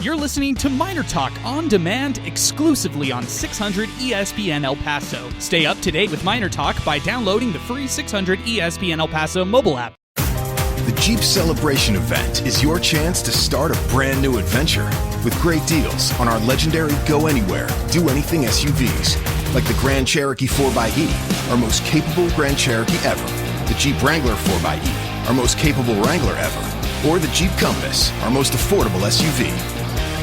You're listening to MinerTalk on demand exclusively on 600 ESPN El Paso. Stay up to date with MinerTalk by downloading the free 600 ESPN El Paso mobile app. The Jeep Celebration event is your chance to start a brand new adventure with great deals on our legendary Go Anywhere, Do Anything SUVs, like the Grand Cherokee 4xe, our most capable Grand Cherokee ever, the Jeep Wrangler 4xe, our most capable Wrangler ever, or the Jeep Compass, our most affordable SUV.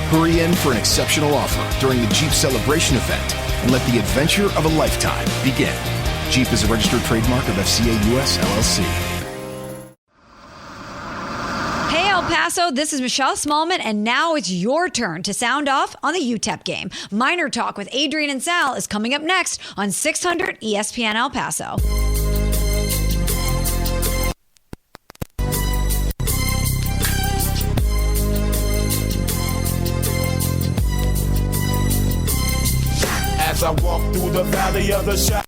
Hurry in for an exceptional offer during the Jeep Celebration event and let the adventure of a lifetime begin. Jeep is a registered trademark of FCA US LLC. Hey El Paso, this is Michelle Smallman, and now it's your turn to sound off on the UTEP game. Miner Talk with Adrian and Sal is coming up next on 600 ESPN El Paso. As I walk through the valley of the shadow,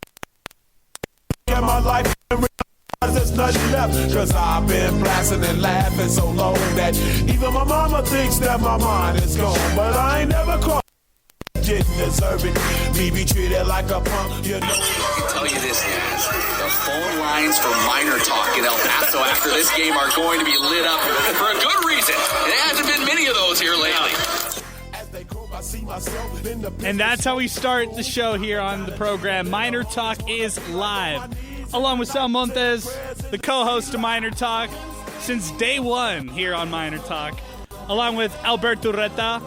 in my life, there's nothing left, cause I've been blasting and laughing so long that even my mama thinks that my mind is gone. But I ain't never caught didn't deserve it. Me be treated like a punk, you know. I can tell you this, guys. The phone lines for MinerTalk in El Paso after this game are going to be lit up for a good reason. There hasn't been many of those here lately. And that's how we start the show here on the program. MinerTalk is live. Along with Sal Montes, the co-host of MinerTalk since day one here on MinerTalk. Along with Alberto Reta.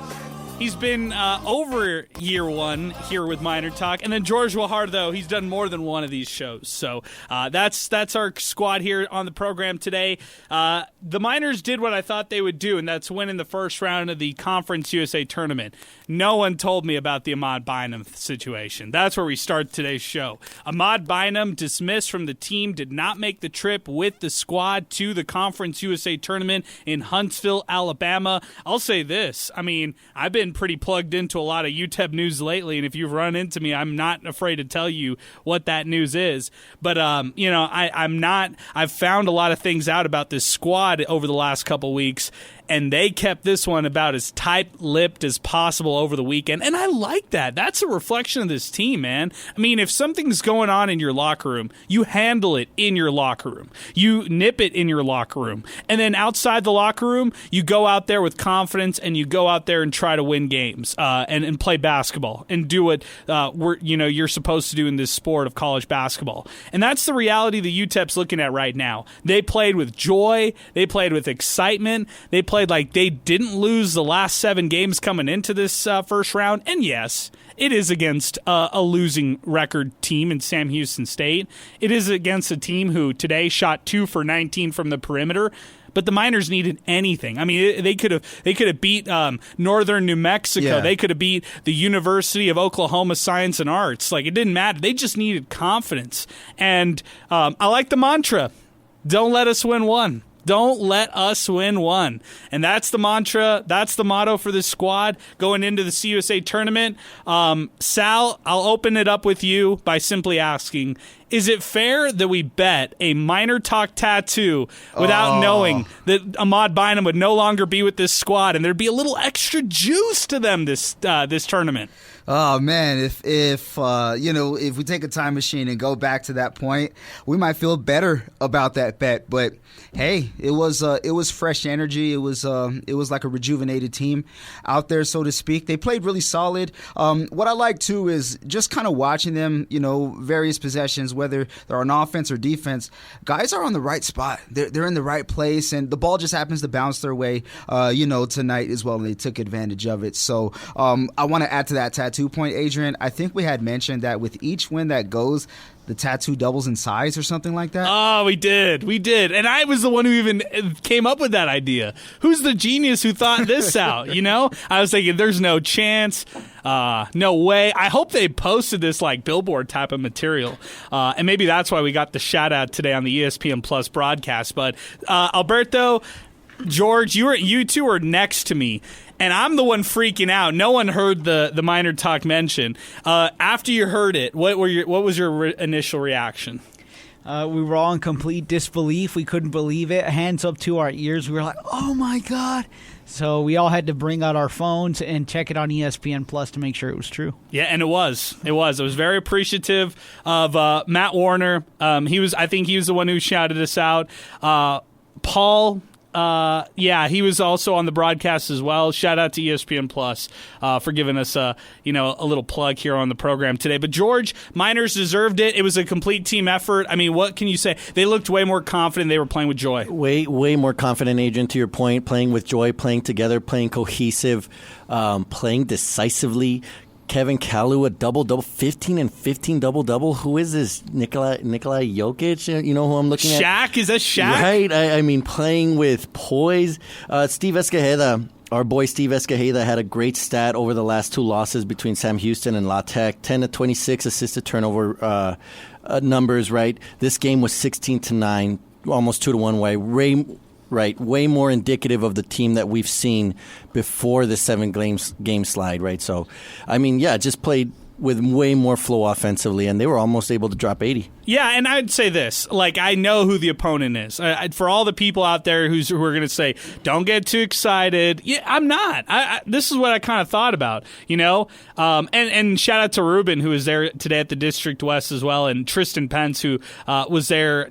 He's been over year one here with MinerTalk. And then George Guajardo, he's done more than one of these shows. So that's our squad here on the program today. The Miners did what I thought they would do, and that's win in the first round of the Conference USA tournament. No one told me about the Ahmad Bynum situation. That's where we start today's show. Ahmad Bynum, dismissed from the team, did not make the trip with the squad to the Conference USA tournament in Huntsville, Alabama. I'll say this. I mean, I've been pretty plugged into a lot of UTEP news lately, and if you've run into me, I'm not afraid to tell you what that news is. But, I've found a lot of things out about this squad over the last couple weeks, and they kept this one about as tight-lipped as possible over the weekend, and I like that. That's a reflection of this team, man. I mean, if something's going on in your locker room, you handle it in your locker room. You nip it in your locker room. And then outside the locker room, you go out there with confidence, and you go out there and try to win games and play basketball and do what you're supposed to do in this sport of college basketball. And that's the reality the UTEP's looking at right now. They played with joy. They played with excitement. They played like they didn't lose the last 7 games coming into this first round. And yes, it is against a losing record team in Sam Houston State. It is against a team who today shot 2 for 19 from the perimeter. But the Miners needed anything. I mean, they could have beat Northern New Mexico. Yeah. They could have beat the University of Oklahoma Science and Arts. Like, it didn't matter. They just needed confidence. And I like the mantra, don't let us win one. Don't let us win one. And that's the mantra. That's the motto for this squad going into the CUSA tournament. Sal, I'll open it up with you by simply asking, is it fair that we bet a MinerTalk tattoo without knowing that Ahmad Bynum would no longer be with this squad and there'd be a little extra juice to them this tournament? Oh man, if we take a time machine and go back to that point, we might feel better about that bet. But hey, it was fresh energy. It was like a rejuvenated team out there, so to speak. They played really solid. What I like too is just kind of watching them. Various possessions, whether they're on offense or defense, guys are on the right spot. They're in the right place, and the ball just happens to bounce their way. Tonight as well, and they took advantage of it. So I want to add to that tattoo point, Adrian. I think we had mentioned that with each win that goes, the tattoo doubles in size or something like that. Oh, we did. And I was the one who even came up with that idea. Who's the genius who thought this out? I was thinking there's no chance. No way. I hope they posted this like billboard type of material. And maybe that's why we got the shout out today on the ESPN Plus broadcast. But Alberto, George, you two are next to me. And I'm the one freaking out. No one heard the MinerTalk mention. After you heard it, what was your initial reaction? We were all in complete disbelief. We couldn't believe it. Hands up to our ears. We were like, oh, my God. So we all had to bring out our phones and check it on ESPN Plus to make sure it was true. Yeah, and it was. I was very appreciative of Matt Warner. I think he was the one who shouted us out. Paul. He was also on the broadcast as well. Shout out to ESPN Plus for giving us a little plug here on the program today. But George, Miners deserved it. It was a complete team effort. I mean, what can you say? They looked way more confident. They were playing with joy. Way more confident, Adrian, to your point, playing with joy, playing together, playing cohesive, playing decisively. Kevin Kalu, a double-double, 15 and 15 double-double. Who is this? Nikolai Jokic? You know who I'm looking at? Shaq? Is that Shaq? Right. I mean, playing with poise. Steve Escajeda, our boy Steve Escajeda, had a great stat over the last 2 losses between Sam Houston and La Tech. 10 to 26 assisted turnover numbers, right? This game was 16-9, almost 2-1 way. Right, way more indicative of the team that we've seen before the 7-game slide, right? So, I mean, just played with way more flow offensively, and they were almost able to drop 80. Yeah, and I'd say this. I know who the opponent is. For all the people out there who are going to say, don't get too excited. Yeah, I'm not. This is what I kind of thought about, And shout out to Ruben, who was there today at the District West as well, and Tristan Pence, who was there,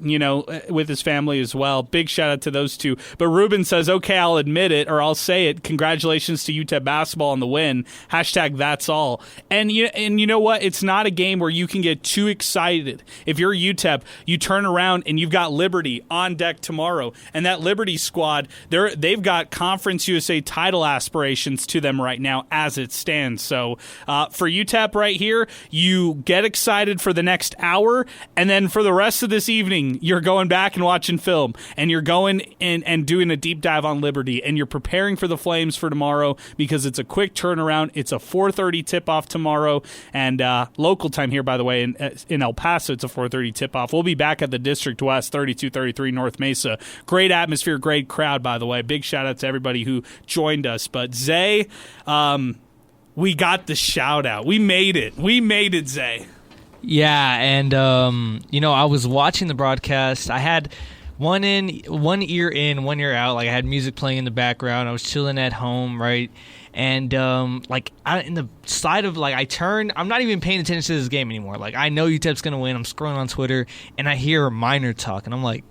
with his family as well. Big shout out to those two. But Ruben says, okay, I'll admit it, or I'll say it. Congratulations to UTEP basketball on the win. #that's all. And you know what? It's not a game where you can get too excited. If you're UTEP, you turn around and you've got Liberty on deck tomorrow, and that Liberty squad, they've got Conference USA title aspirations to them right now as it stands. So for UTEP right here, you get excited for the next hour, and then for the rest of this evening, you're going back and watching film, and you're going and doing a deep dive on Liberty, and you're preparing for the Flames for tomorrow because it's a quick turnaround. It's a 4:30 tip-off tomorrow, and local time here, by the way, in El Paso, it's a 4:30 tip-off. We'll be back at the District West, 3233 North Mesa. Great atmosphere, great crowd, by the way. Big shout-out to everybody who joined us. But Zay, we got the shout-out. We made it, Zay. Yeah, and, I was watching the broadcast. I had one ear in, one ear out. I had music playing in the background. I was chilling at home, right? And, in the side of, I turn, I'm not even paying attention to this game anymore. I know UTEP's going to win. I'm scrolling on Twitter, and I hear MinerTalk, and I'm like,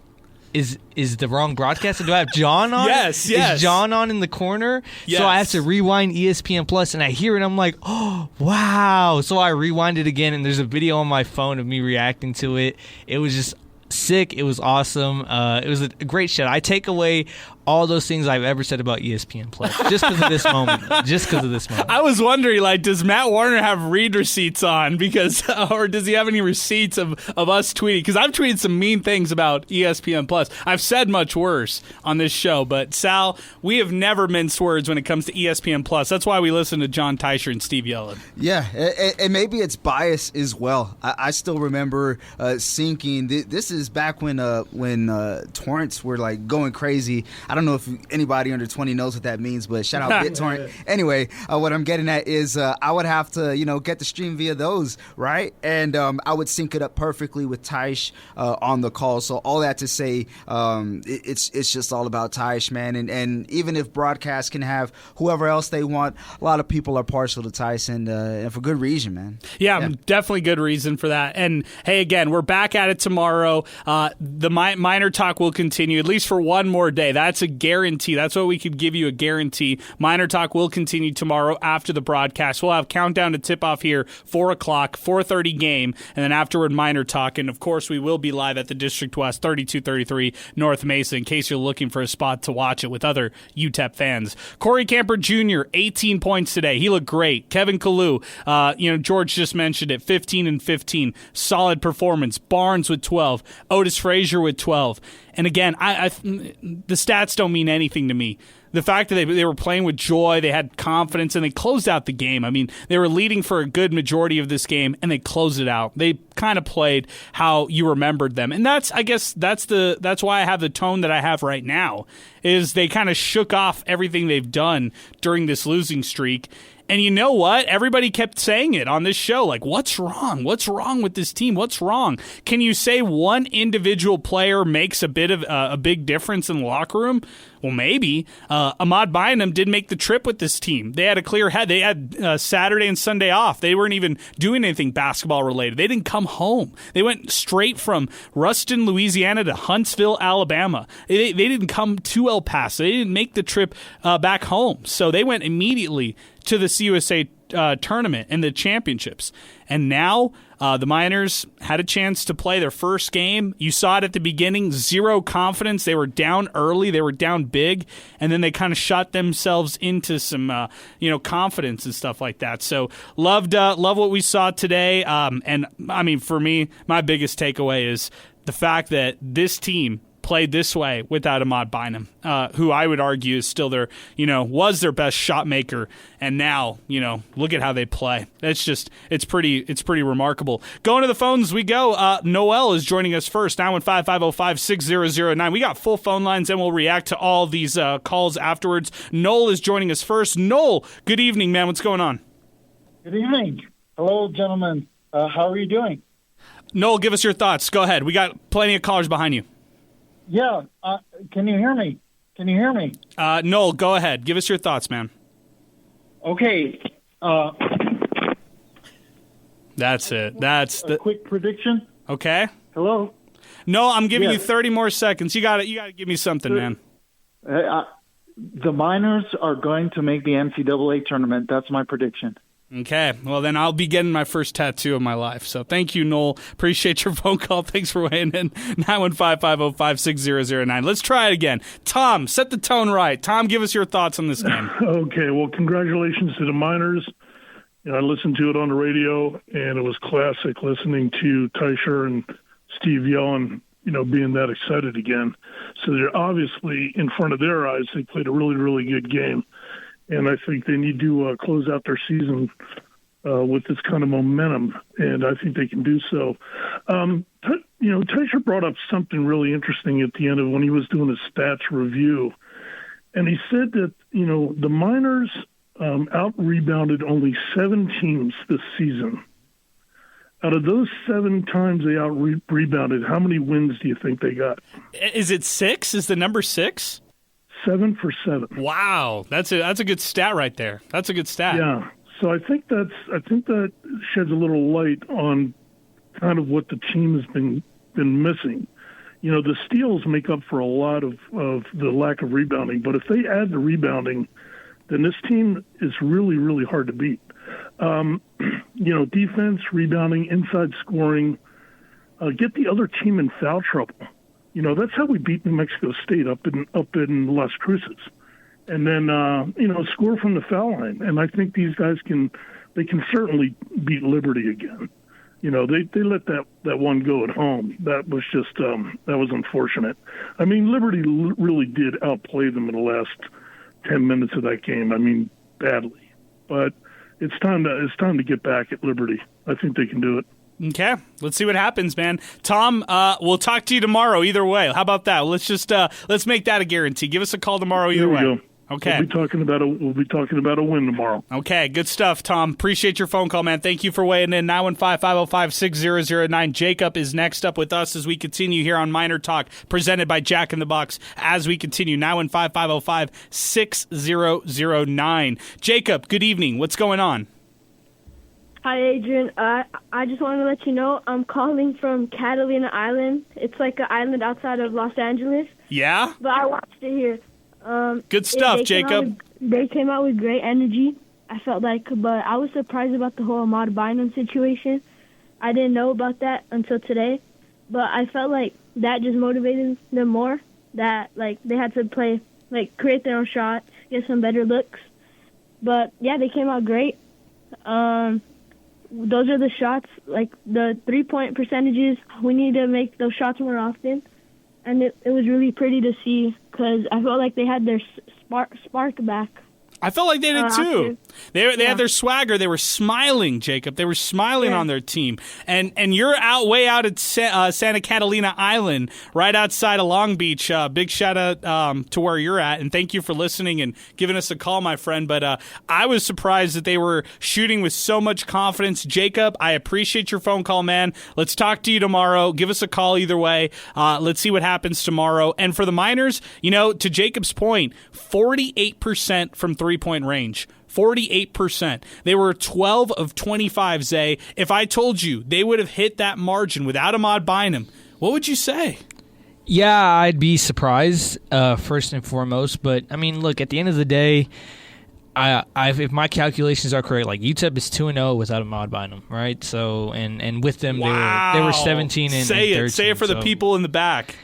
is the wrong broadcast? Do I have John on? Yes. Is John on in the corner? Yes. So I have to rewind ESPN Plus, and I hear it, and I'm like, oh, wow. So I rewind it again, and there's a video on my phone of me reacting to it. It was just sick. It was awesome. It was a great show. I take away all those things I've ever said about ESPN Plus just because of this moment. I was wondering, does Matt Warner have read receipts on? Or does he have any receipts of us tweeting? Because I've tweeted some mean things about ESPN Plus. I've said much worse on this show, but Sal, we have never minced words when it comes to ESPN Plus. That's why we listen to John Teicher and Steve Yellen. Yeah, and maybe it's bias as well. I still remember sinking. This is back when torrents were going crazy. I don't know if anybody under 20 knows what that means, but shout out BitTorrent. Anyway, what I'm getting at is I would have to, get the stream via those, right? And I would sync it up perfectly with Teish on the call. So all that to say, it's just all about Teish, man. And even if broadcast can have whoever else they want, a lot of people are partial to Teish, and for good reason, man. Yeah, definitely good reason for that. And hey, again, we're back at it tomorrow. The MinerTalk will continue at least for one more day. That's a guarantee. That's what we could give you, a guarantee. MinerTalk will continue tomorrow after the broadcast. We'll have countdown to tip-off here, 4 o'clock, 4:30 game, and then afterward MinerTalk. And, of course, we will be live at the District West, 3233 North Mesa, in case you're looking for a spot to watch it with other UTEP fans. Corey Camper Jr., 18 points today. He looked great. Kevin Kalu, George just mentioned it, 15 and 15. Solid performance. Barnes with 12. Otis Frazier with 12. And again, the stats don't mean anything to me. The fact that they were playing with joy, they had confidence, and they closed out the game. I mean, they were leading for a good majority of this game, and they closed it out. They kind of played how you remembered them, and that's why I have the tone that I have right now. Is they kind of shook off everything they've done during this losing streak. And you know what? Everybody kept saying it on this show. Like, what's wrong? What's wrong with this team? What's wrong? Can you say one individual player makes a bit of a big difference in the locker room? Well, maybe. Ahmad Bynum did make the trip with this team. They had a clear head. They had Saturday and Sunday off. They weren't even doing anything basketball related. They didn't come home. They went straight from Ruston, Louisiana to Huntsville, Alabama. They didn't come to El Paso. They didn't make the trip back home. So they went immediately to the CUSA tournament and the championships. And now the Miners had a chance to play their first game. You saw it at the beginning, zero confidence. They were down early. They were down big. And then they kind of shot themselves into some confidence and stuff like that. So love what we saw today. And, I mean, for me, my biggest takeaway is the fact that this team played this way without Ahmad Bynum, who I would argue is still was their best shot maker, and now, look at how they play. It's pretty remarkable. Going to the phones we go. Noel is joining us first, 915-505-6009. We got full phone lines, and we'll react to all these calls afterwards. Noel is joining us first. Noel, good evening, man. What's going on? Good evening. Hello, gentlemen. How are you doing? Noel, give us your thoughts. Go ahead. We got plenty of callers behind you. Yeah. Can you hear me? Noel, go ahead. Give us your thoughts, man. Okay. That's it. That's the quick prediction. Okay. Hello. No, I'm giving you 30 more seconds. You got to give me something, man. The Miners are going to make the NCAA tournament. That's my prediction. Okay, well then I'll be getting my first tattoo of my life. So thank you, Noel. Appreciate your phone call. Thanks for weighing in. 915-505-6009. Let's try it again. Tom, set the tone right. Tom, give us your thoughts on this game. Okay, well, congratulations to the Miners. I listened to it on the radio, and it was classic listening to Teicher and Steve yelling, being that excited again. So they're obviously, in front of their eyes, they played a really, really good game. And I think they need to close out their season with this kind of momentum, and I think they can do so. Teicher brought up something really interesting at the end of when he was doing his stats review, and he said that, the Miners out-rebounded only 7 teams this season. Out of those 7 times they out-rebounded, how many wins do you think they got? Is it 6? Is the number 6? 7 for 7. Wow, that's a good stat right there. That's a good stat. Yeah. So I think that sheds a little light on kind of what the team has been missing. The steals make up for a lot of the lack of rebounding, but if they add the rebounding, then this team is really, really hard to beat. Defense, rebounding, inside scoring, get the other team in foul trouble. That's how we beat New Mexico State up in Las Cruces. And then, score from the foul line. And I think these guys can certainly beat Liberty again. They let that one go at home. That was just, that was unfortunate. I mean, Liberty really did outplay them in the last 10 minutes of that game. Badly. But it's time to get back at Liberty. I think they can do it. Okay, let's see what happens, man. Tom, we'll talk to you tomorrow either way. How about that? Let's make that a guarantee. Give us a call tomorrow either way. Go. Okay. We'll be talking about a win tomorrow. Okay, good stuff, Tom. Appreciate your phone call, man. Thank you for weighing in. 915-505-6009. Jacob is next up with us as we continue here on Miner Talk, presented by Jack in the Box. As we continue, 915-505-6009. Jacob, good evening. What's going on? Hi, Adrian. I just wanted to let you know I'm calling from Catalina Island. It's like an island outside of Los Angeles. Yeah? But I watched it here. Good stuff, Jacob. They came out with great energy, I felt like, but I was surprised about the whole Ahmad Bynum situation. I didn't know about that until today, but I felt like that just motivated them more, that they had to play, create their own shot, get some better looks. But, yeah, they came out great. Those are the shots, the three-point percentages. We need to make those shots more often. And it was really pretty to see because I felt like they had their spark back. I felt like they did too. They had their swagger. They were smiling, Jacob. They were smiling on their team. And you're way out at Santa Catalina Island, right outside of Long Beach. Big shout out to where you're at, and thank you for listening and giving us a call, my friend. But I was surprised that they were shooting with so much confidence. Jacob, I appreciate your phone call, man. Let's talk to you tomorrow. Give us a call either way. Let's see what happens tomorrow. And for the Miners, to Jacob's point, 48% from three-point range. 48%. They were 12 of 25, Zay. If I told you they would have hit that margin without Ahmad Bynum, what would you say? Yeah, I'd be surprised, first and foremost. But, I mean, look, at the end of the day, if my calculations are correct, like UTEP is 2-0 without Ahmad Bynum, right? So, and with them, they were 17 and 13. Say it for the people in the back.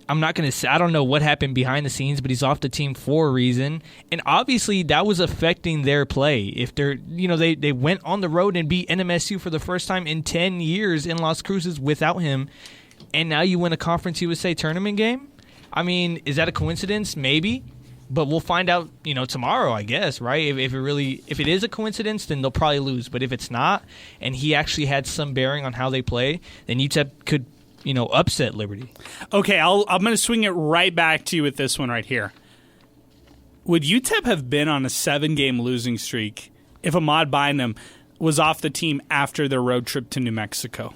I'm not going to say, I don't know what happened behind the scenes, but he's off the team for a reason. And obviously that was affecting their play. If they went on the road and beat NMSU for the first time in 10 years in Las Cruces without him, and now you win a Conference USA tournament game. I mean, is that a coincidence? Maybe. But we'll find out, tomorrow, I guess, right? If it is a coincidence, then they'll probably lose. But if it's not, and he actually had some bearing on how they play, then UTEP could upset Liberty. Okay, I'm going to swing it right back to you with this one right here. Would UTEP have been on a 7-game losing streak if Ahmad Bynum was off the team after their road trip to New Mexico?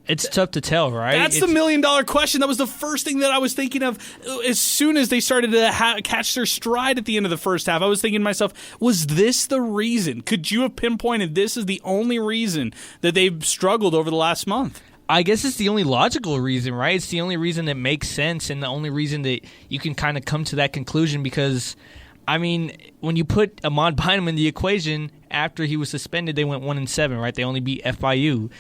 It's tough to tell, right? That's the million-dollar question. That was the first thing that I was thinking of as soon as they started to catch their stride at the end of the first half. I was thinking to myself, was this the reason? Could you have pinpointed this as the only reason that they've struggled over the last month? I guess it's the only logical reason, right? It's the only reason that makes sense and the only reason that you can kind of come to that conclusion because, I mean, when you put Ahmad Bynum in the equation, after he was suspended, they went 1-7, right? They only beat FIU.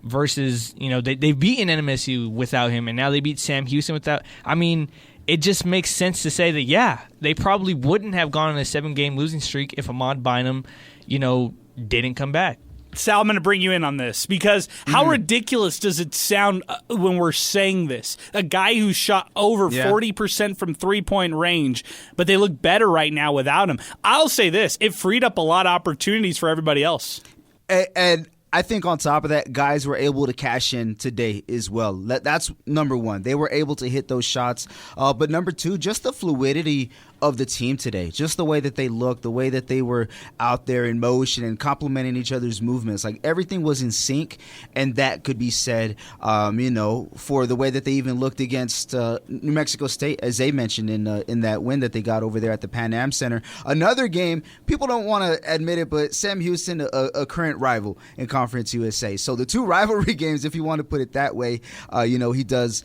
Versus, they've beaten NMSU without him, and now they beat Sam Houston without. I mean, it just makes sense to say that, they probably wouldn't have gone on a 7-game losing streak if Ahmad Bynum, didn't come back. Sal, I'm going to bring you in on this because how ridiculous does it sound when we're saying this? A guy who shot over 40% from three-point range, but they look better right now without him. I'll say this. It freed up a lot of opportunities for everybody else. And I think on top of that, guys were able to cash in today as well. That's number one. They were able to hit those shots. But number two, just the fluidity of the team today, just the way that they looked, the way that they were out there in motion and complementing each other's movements. Like everything was in sync, and that could be said, for the way that they even looked against New Mexico State, as they mentioned in that win that they got over there at the Pan Am Center. Another game, people don't want to admit it, but Sam Houston, a current rival in Conference USA. So the two rivalry games, if you want to put it that way, he does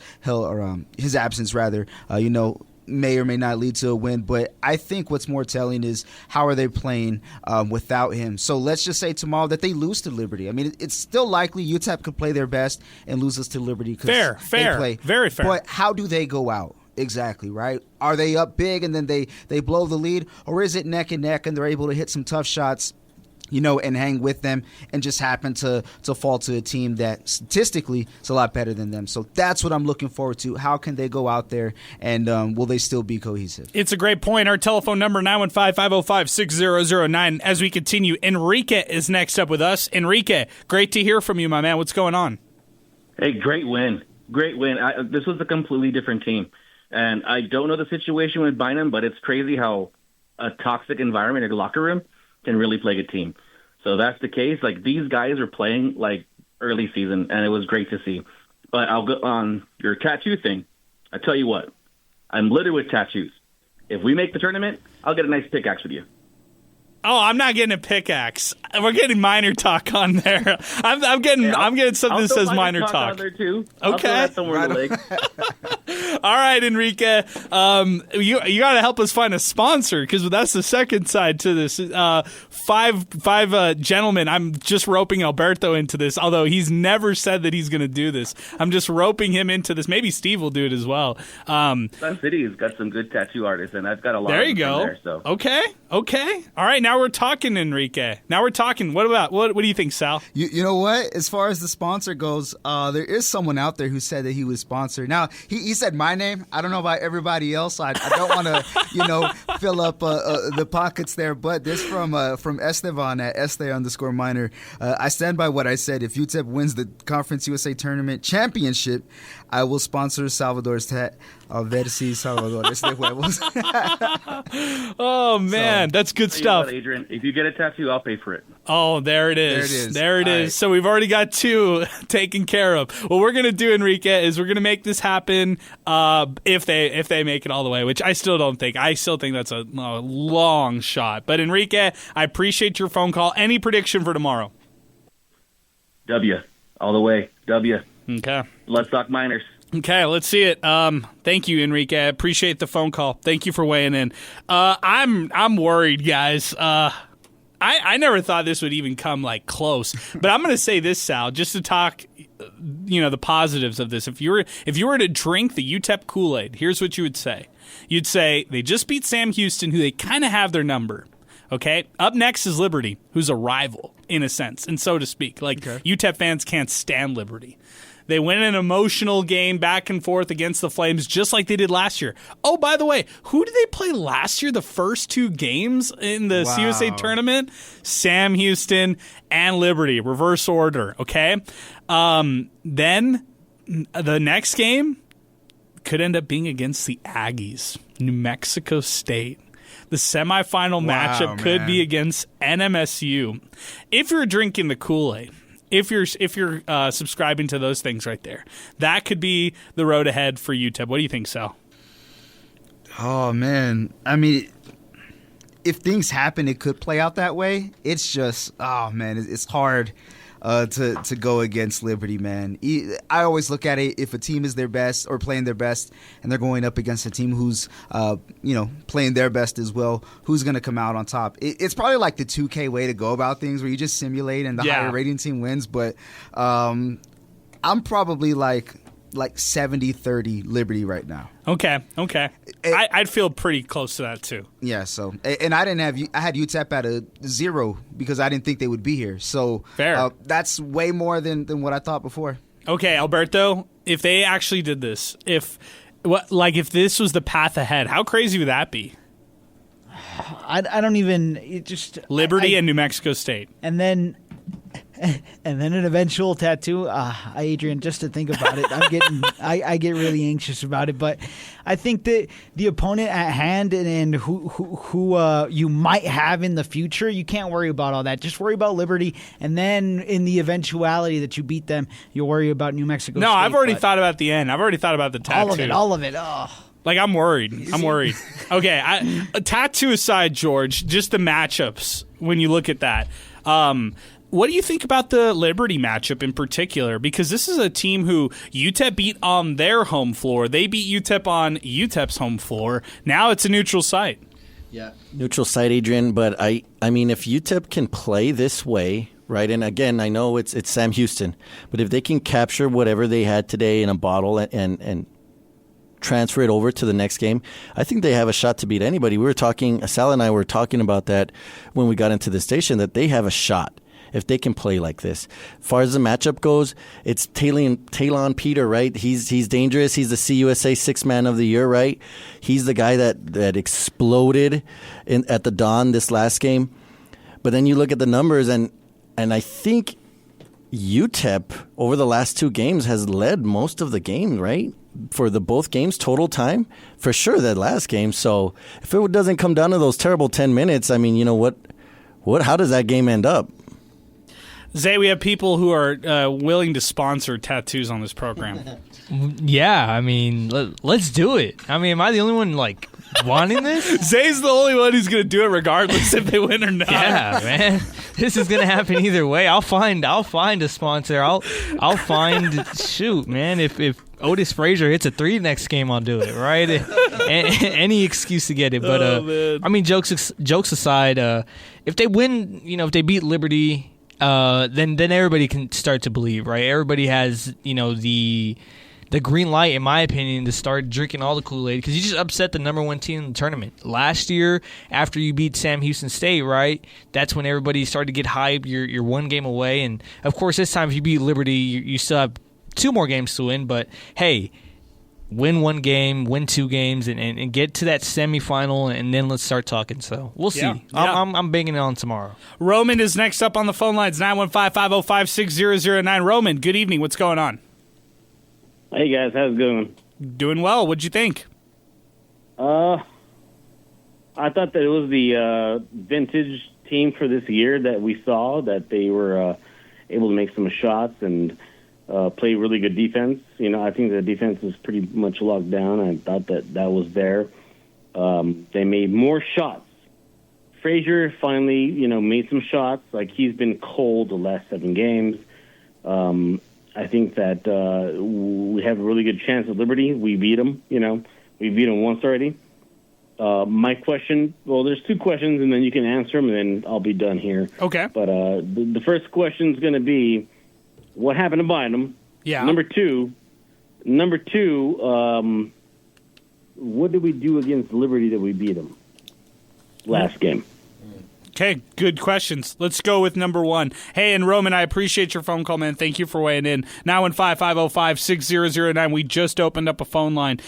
his absence rather, may or may not lead to a win, but I think what's more telling is how are they playing without him. So let's just say tomorrow that they lose to Liberty. I mean, it's still likely UTEP could play their best and lose us to Liberty. Fair, very fair. But how do they go out? Exactly, right? Are they up big and then they blow the lead, or is it neck and neck and they're able to hit some tough shots and hang with them and just happen to fall to a team that statistically is a lot better than them. So that's what I'm looking forward to. How can they go out there and will they still be cohesive? It's a great point. Our telephone number, 915-505-6009. As we continue, Enrique is next up with us. Enrique, great to hear from you, my man. What's going on? Hey, great win. Great win. This was a completely different team. And I don't know the situation with Bynum, but it's crazy how a toxic environment in a locker room can really play a team. So that's the case. Like, these guys are playing like early season, and it was great to see. But I'll go on your tattoo thing. I tell you what, I'm littered with tattoos. If we make the tournament, I'll get a nice pickaxe with you. Oh, I'm not getting a pickaxe. We're getting Miner Talk on there. I'm getting something that says Miner Talk. On there too. Okay. All right, Enrique. You got to help us find a sponsor because that's the second side to this. Five gentlemen. I'm just roping Alberto into this, although he's never said that he's going to do this. I'm just roping him into this. Maybe Steve will do it as well. Sun City's got some good tattoo artists, and I've got a lot. There of you them go. there, so. Okay. All right, now now we're talking, Enrique. Now we're talking. What do you think, Sal? You know what? As far as the sponsor goes, there is someone out there who said that he was sponsored. Now, he said my name. I don't know about everybody else. I don't want to, fill up the pockets there. But this from Estevan at Este_Miner. I stand by what I said. If UTEP wins the Conference USA Tournament Championship, I will sponsor Salvador's tat. A ver si Salvador este huevos. Oh, man. That's good stuff. What, Adrian, if you get a tattoo, I'll pay for it. Oh, there it is. There it is. Right. So we've already got 2 taken care of. What we're going to do, Enrique, is we're going to make this happen if they make it all the way, which I still don't think. I still think that's a long shot. But, Enrique, I appreciate your phone call. Any prediction for tomorrow? W. All the way. W. Okay. Let's talk Miners. Okay, let's see it. Thank you, Enrique. I appreciate the phone call. Thank you for weighing in. I'm worried, guys. I never thought this would even come close. But I'm going to say this, Sal, just to talk, the positives of this. If you were to drink the UTEP Kool-Aid, here's what you would say. You'd say they just beat Sam Houston, who they kind of have their number. Okay. Up next is Liberty, who's a rival in a sense, and so to speak. UTEP fans can't stand Liberty. They win an emotional game back and forth against the Flames just like they did last year. Oh, by the way, who did they play last year, the first 2 games in the CUSA tournament? Sam Houston and Liberty, reverse order, okay? Then the next game could end up being against the Aggies, New Mexico State. The semifinal matchup could be against NMSU. If you're drinking the Kool-Aid, if you're subscribing to those things right there, that could be the road ahead for UTEP. What do you think, Sal? Oh, man. I mean, if things happen, it could play out that way. It's just, it's hard to go against Liberty, man. I always look at it, if a team is their best or playing their best and they're going up against a team who's, playing their best as well, who's going to come out on top? It's probably like the 2K way to go about things where you just simulate and the higher rating team wins. But I'm probably like 70-30 Liberty right now. Okay. I'd feel pretty close to that too. Yeah. So, and I had UTEP at a 0 because I didn't think they would be here. So fair. That's way more than what I thought before. Okay, Alberto. If they actually did this, if this was the path ahead, how crazy would that be? I don't even. It just Liberty and New Mexico State, and then an eventual tattoo. Adrian, just to think about it, I get really anxious about it. But I think that the opponent at hand and who you might have in the future, you can't worry about all that. Just worry about Liberty, and then in the eventuality that you beat them, you'll worry about New Mexico State. I've already thought about the end. I've already thought about the tattoo. All of it. Oh. I'm worried. Okay, a tattoo aside, George, just the matchups, when you look at that. What do you think about the Liberty matchup in particular? Because this is a team who UTEP beat on their home floor. They beat UTEP on UTEP's home floor. Now it's a neutral site. Yeah, neutral site, Adrian. But I mean, if UTEP can play this way, right? And again, I know it's Sam Houston, but if they can capture whatever they had today in a bottle and transfer it over to the next game, I think they have a shot to beat anybody. Sal and I were talking about that when we got into the station, that they have a shot if they can play like this. As far as the matchup goes, it's Talon Peter, right? He's dangerous. He's the CUSA Sixth Man of the Year, right? He's the guy that exploded at the Dawn this last game. But then you look at the numbers, and I think UTEP over the last 2 games has led most of the game, right? For the both games, total time, for sure that last game. So if it doesn't come down to those terrible 10 minutes, I mean, you know what? How does that game end up? Zay, we have people who are willing to sponsor tattoos on this program. Yeah, I mean, let's do it. I mean, am I the only one wanting this? Zay's the only one who's going to do it regardless if they win or not. Yeah, man. This is going to happen either way. I'll find a sponsor. I'll find shoot, man. If Otis Frazier hits a 3 next game, I'll do it, right? Any excuse to get it. But I mean, jokes aside, if they win, if they beat Liberty, then everybody can start to believe, right? Everybody has, the the green light, in my opinion, to start drinking all the Kool-Aid, because you just upset the number one team in the tournament. Last year, after you beat Sam Houston State, right, that's when everybody started to get hyped. You're one game away. And, of course, this time if you beat Liberty, you still have 2 more games to win. But, hey, win 1 game, win 2 games, and get to that semifinal, and then let's start talking. So we'll see. Yeah. I'm banging it on tomorrow. Roman is next up on the phone lines, 915-505-6009. Roman, good evening. What's going on? Hey, guys. How's it going? Doing well. What'd you think? I thought that it was the vintage team for this year that we saw, that they were able to make some shots and play really good defense. I think the defense is pretty much locked down. I thought that was there. They made more shots. Frazier finally, made some shots. Like, he's been cold the last 7 games. I think that we have a really good chance at Liberty. We beat them. We beat them once already. My question, there's 2 questions, and then you can answer them, and then I'll be done here. Okay. But the first question is going to be, what happened to Bynum? Yeah. Number two, what did we do against Liberty that we beat them last game? Okay, good questions. Let's go with number 1. Hey, and Roman, I appreciate your phone call, man. Thank you for weighing in. 915-505-6009. We just opened up a phone line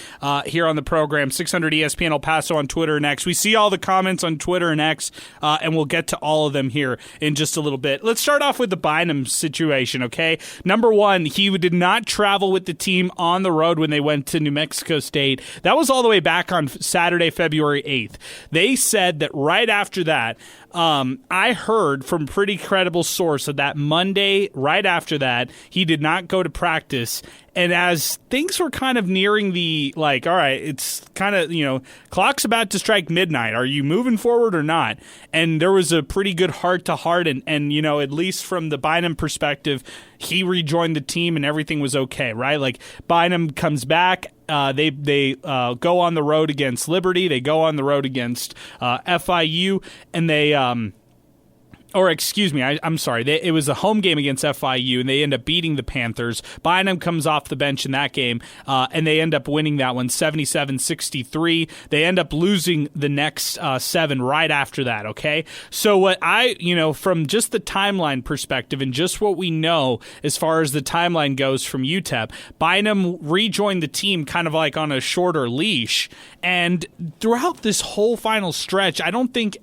here on the program. 600 ESPN El Paso on Twitter and X. We see all the comments on Twitter and X, and we'll get to all of them here in just a little bit. Let's start off with the Bynum situation, okay? Number 1, he did not travel with the team on the road when they went to New Mexico State. That was all the way back on Saturday, February 8th. They said that right after that, I heard from a pretty credible source that Monday, right after that, he did not go to practice. And as things were kind of nearing the, all right, it's kind of, clock's about to strike midnight. Are you moving forward or not? And there was a pretty good heart-to-heart, and at least from the Bynum perspective, he rejoined the team and everything was okay, right? Like, Bynum comes back. They go on the road against Liberty. They go on the road against FIU, and they I'm sorry. It was a home game against FIU, and they end up beating the Panthers. Bynum comes off the bench in that game, and they end up winning that one 77-63. They end up losing the next 7 right after that, okay? So what from just the timeline perspective and just what we know as far as the timeline goes from UTEP, Bynum rejoined the team kind of like on a shorter leash. And throughout this whole final stretch, I don't think,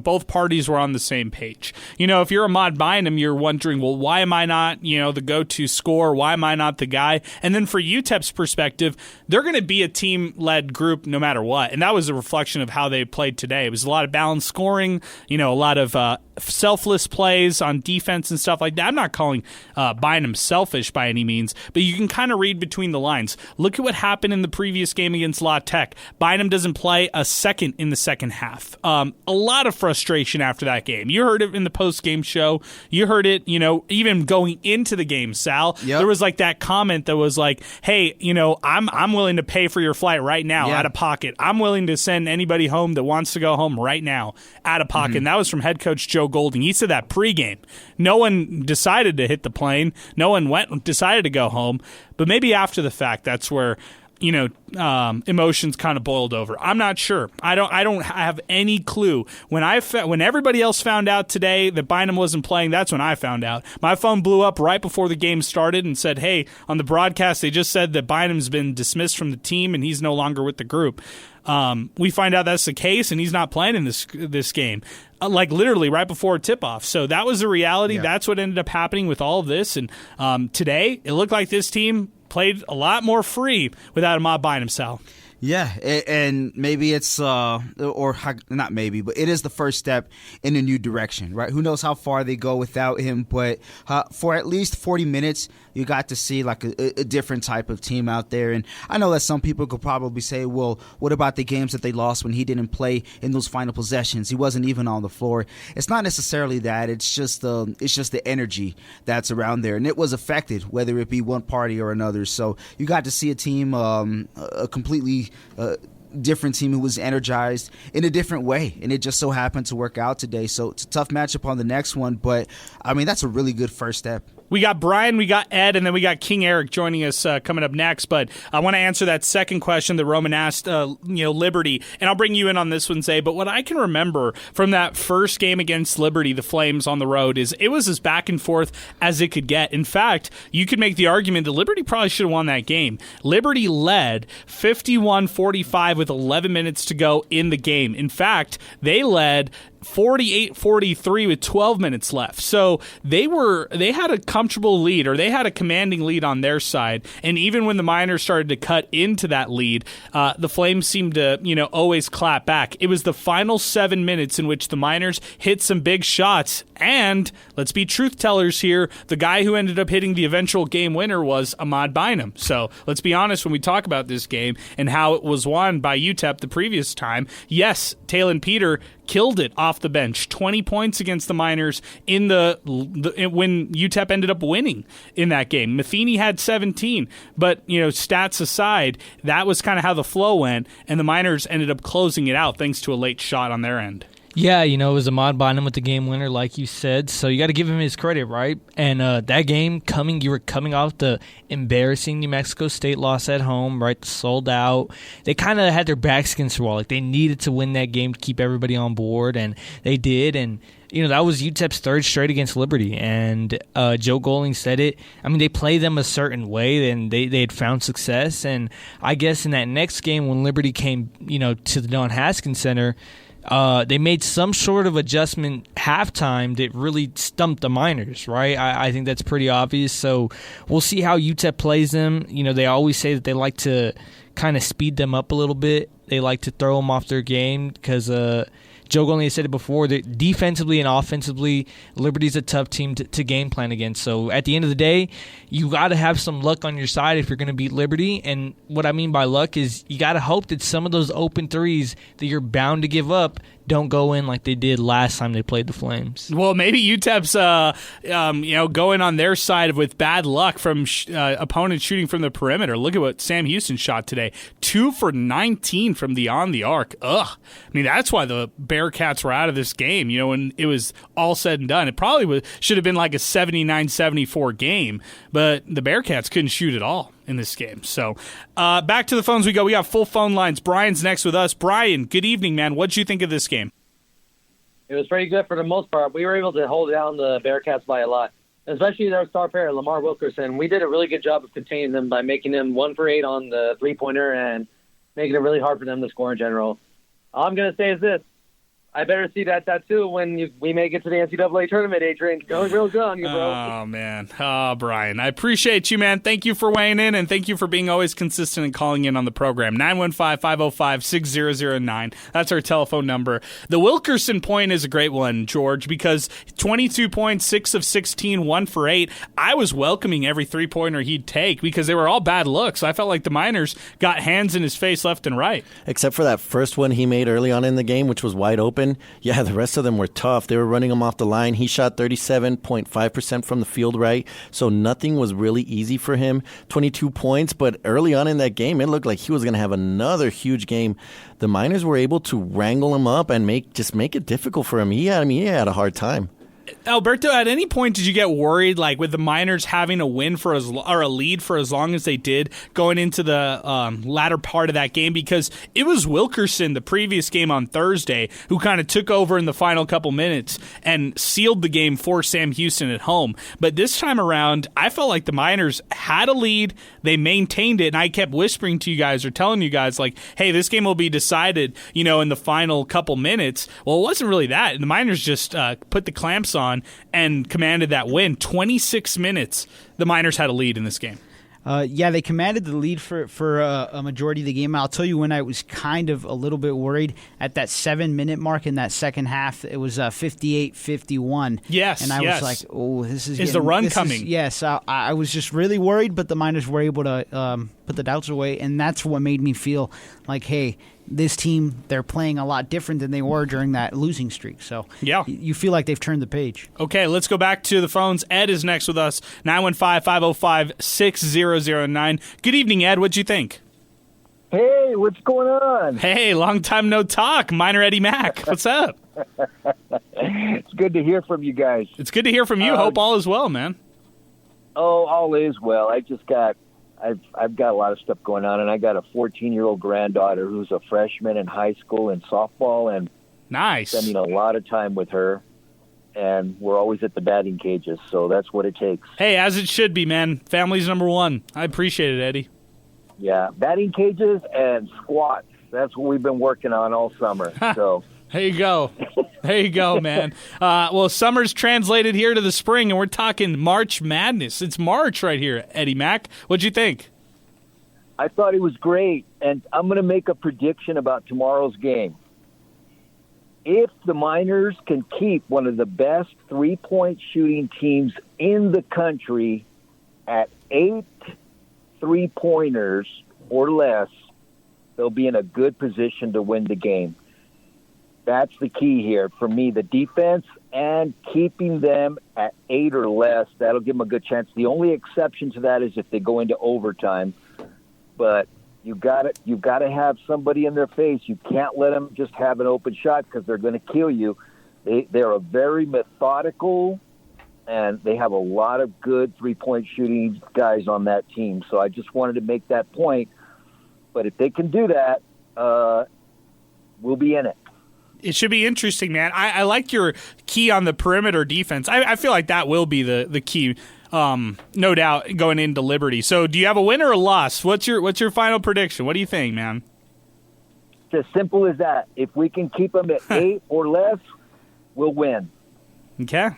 both parties were on the same page. If you're Ahmad Bynum, you're wondering, well, why am I not, the go-to scorer? Why am I not the guy? And then for UTEP's perspective, they're going to be a team-led group no matter what. And that was a reflection of how they played today. It was a lot of balanced scoring, a lot of selfless plays on defense and stuff like that. I'm not calling Bynum selfish by any means, but you can kind of read between the lines. Look at what happened in the previous game against La Tech. Bynum doesn't play a second in the second half. A lot of frustration after that game. You heard it in the post-game show. You heard it, even going into the game, Sal. Yep. There was like that comment that was like, hey, I'm willing to pay for your flight right now out of pocket. I'm willing to send anybody home that wants to go home right now out of pocket. Mm-hmm. And that was from head coach Joe Golding. He said that pregame. No one decided to hit the plane. No one decided to go home. But maybe after the fact, that's where emotions kind of boiled over. I'm not sure. I don't have any clue. When everybody else found out today that Bynum wasn't playing, that's when I found out. My phone blew up right before the game started and said, hey, on the broadcast, they just said that Bynum's been dismissed from the team and he's no longer with the group. We find out that's the case, and he's not playing in this game, like literally right before tip-off. So that was the reality. Yeah. That's what ended up happening with all of this. And today, it looked like this team played a lot more free without Ahmad Bynum, Sal. Yeah, and maybe it's, or not maybe, but it is the first step in a new direction, right? Who knows how far they go without him, but for at least 40 minutes, you got to see like a different type of team out there. And I know that some people could probably say, well, what about the games that they lost when he didn't play in those final possessions? He wasn't even on the floor. It's not necessarily that. It's just the energy that's around there. And it was affected, whether it be one party or another. So you got to see a team, a completely different team who was energized in a different way, and it just so happened to work out today. So it's a tough matchup on the next one, but I mean that's a really good first step. We got Brian, we got Ed, and then we got King Eric joining us coming up next. But I want to answer that second question that Roman asked, Liberty. And I'll bring you in on this one, Zay. But what I can remember from that first game against Liberty, the Flames on the road, is it was as back and forth as it could get. In fact, you could make the argument that Liberty probably should have won that game. Liberty led 51-45 with 11 minutes to go in the game. In fact, they led 48-43 with 12 minutes left. So they had a comfortable lead, or they had a commanding lead on their side. And even when the Miners started to cut into that lead, the Flames seemed to, always clap back. It was the final 7 minutes in which the Miners hit some big shots. And let's be truth tellers here. The guy who ended up hitting the eventual game winner was Ahmad Bynum. So let's be honest when we talk about this game and how it was won by UTEP the previous time. Yes, Talon Peter killed it off the bench. 20 points against the Miners in when UTEP ended up winning in that game. Matheny had 17, but stats aside, that was kind of how the flow went, and the Miners ended up closing it out thanks to a late shot on their end. Yeah, it was Ahmad Bynum with the game winner, like you said. So you got to give him his credit, right? And that game you were coming off the embarrassing New Mexico State loss at home, right? Sold out. They kind of had their backs against the wall. Like they needed to win that game to keep everybody on board, and they did. And that was UTEP's third straight against Liberty. And Joe Golding said it. I mean, they play them a certain way, and they had found success. And I guess in that next game when Liberty came, to the Don Haskins Center, they made some sort of adjustment halftime that really stumped the Miners, right? I think that's pretty obvious. So we'll see how UTEP plays them. They always say that they like to kind of speed them up a little bit. They like to throw them off their game because Joe Golding said it before, that defensively and offensively, Liberty's a tough team to game plan against. So at the end of the day, you got to have some luck on your side if you're going to beat Liberty. And what I mean by luck is you got to hope that some of those open threes that you're bound to give up don't go in like they did last time they played the Flames. Well, maybe UTEP's, going on their side with bad luck from opponents shooting from the perimeter. Look at what Sam Houston shot today. 2 for 19 from beyond the arc. Ugh. I mean, that's why the Bearcats were out of this game, when it was all said and done. It probably should have been like a 79-74 game, but the Bearcats couldn't shoot at all in this game. So back to the phones we go. We got full phone lines. Brian's next with us. Brian, good evening, man. What'd you think of this game? It was pretty good for the most part. We were able to hold down the Bearcats by a lot, especially their star player, Lamar Wilkerson. We did a really good job of containing them by making them 1 for 8 on the three-pointer and making it really hard for them to score in general. All I'm going to say is this. I better see that tattoo when we make it to the NCAA tournament, Adrian. Going real good on you, bro. Oh, man. Oh, Brian. I appreciate you, man. Thank you for weighing in, and thank you for being always consistent and calling in on the program. 915-505-6009. That's our telephone number. The Wilkerson point is a great one, George, because 22 points, 6 of 16, 1 for 8. I was welcoming every three-pointer he'd take because they were all bad looks. I felt like the Miners got hands in his face left and right. Except for that first one he made early on in the game, which was wide open. Yeah, the rest of them were tough. They were running him off the line. He shot 37.5% from the field, right? So nothing was really easy for him. 22 points, but early on in that game, it looked like he was going to have another huge game. The Miners were able to wrangle him up and make it difficult for him. He had a hard time. Alberto, at any point did you get worried, like with the Miners having a win or a lead for as long as they did going into the latter part of that game? Because it was Wilkerson, the previous game on Thursday, who kind of took over in the final couple minutes and sealed the game for Sam Houston at home. But this time around, I felt like the Miners had a lead, they maintained it, and I kept whispering to you guys or telling you guys, like, hey, this game will be decided, in the final couple minutes. Well, it wasn't really that. The Miners just put the clamps on and commanded that win. 26 minutes, the Miners had a lead in this game. Yeah, they commanded the lead for a majority of the game. I'll tell you when I was kind of a little bit worried at that 7-minute mark in that second half. It was 58-51. Yes, and I was like, "Oh, this is the run coming?" Yes, I was just really worried, but the Miners were able to put the doubts away, and that's what made me feel like, hey, this team, they're playing a lot different than they were during that losing streak. So yeah, you feel like they've turned the page. Okay, let's go back to the phones. Ed is next with us, 915-505-6009. Good evening, Ed. What'd you think? Hey, what's going on? Hey, long time no talk. Miner Eddie Mack. What's up? It's good to hear from you guys. It's good to hear from you. Hope all is well, man. Oh, all is well. I've got a lot of stuff going on, and I got a 14-year-old granddaughter who's a freshman in high school in softball, and nice. Spending a lot of time with her, and we're always at the batting cages, so that's what it takes. Hey, as it should be, man. Family's number one. I appreciate it, Eddie. Yeah, batting cages and squats. That's what we've been working on all summer. So there you go. There you go, man. Well, summer's translated here to the spring, and we're talking March Madness. It's March right here, Eddie Mack. What'd you think? I thought it was great, and I'm going to make a prediction about tomorrow's game. If the Miners can keep one of the best three-point shooting teams in the country at 8 three-pointers or less, they'll be in a good position to win the game. That's the key here for me, the defense and keeping them at 8 or less. That'll give them a good chance. The only exception to that is if they go into overtime. But you've got to have somebody in their face. You can't let them just have an open shot because they're going to kill you. They're a very methodical, and they have a lot of good three-point shooting guys on that team. So I just wanted to make that point. But if they can do that, we'll be in it. It should be interesting, man. I like your key on the perimeter defense. I feel like that will be the key, no doubt, going into Liberty. So do you have a win or a loss? What's your final prediction? What do you think, man? It's as simple as that. If we can keep them at 8 or less, we'll win. Okay.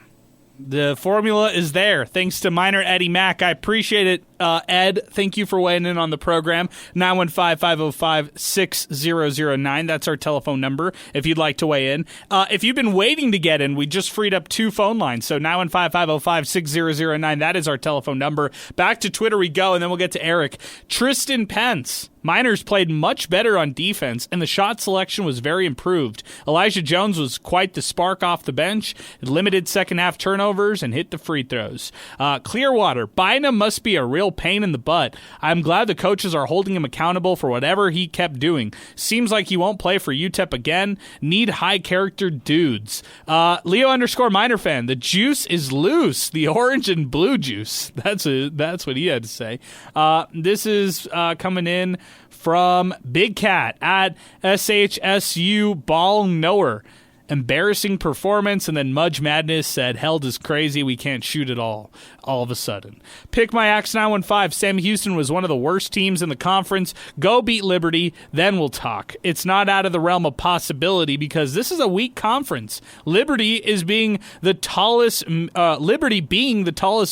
The formula is there. Thanks to Miner Eddie Mack. I appreciate it, Ed. Thank you for weighing in on the program. 915-505-6009. That's our telephone number if you'd like to weigh in. If you've been waiting to get in, we just freed up 2 phone lines. So 915-505-6009. That is our telephone number. Back to Twitter we go, and then we'll get to Eric. Tristan Pence. Miners played much better on defense, and the shot selection was very improved. Elijah Jones was quite the spark off the bench, limited second-half turnovers, and hit the free throws. Clearwater, Bynum must be a real pain in the butt. I'm glad the coaches are holding him accountable for whatever he kept doing. Seems like he won't play for UTEP again. Need high-character dudes. Leo_Miner fan, the juice is loose. The orange and blue juice. That's what he had to say. This is coming in from Big Cat at SHSU Ball Knower. Embarrassing performance, and then Mudge Madness said, held is crazy, we can't shoot at all of a sudden. Pick my axe 915. Sam Houston was one of the worst teams in the conference. Go beat Liberty, then we'll talk. It's not out of the realm of possibility because this is a weak conference. Liberty being the tallest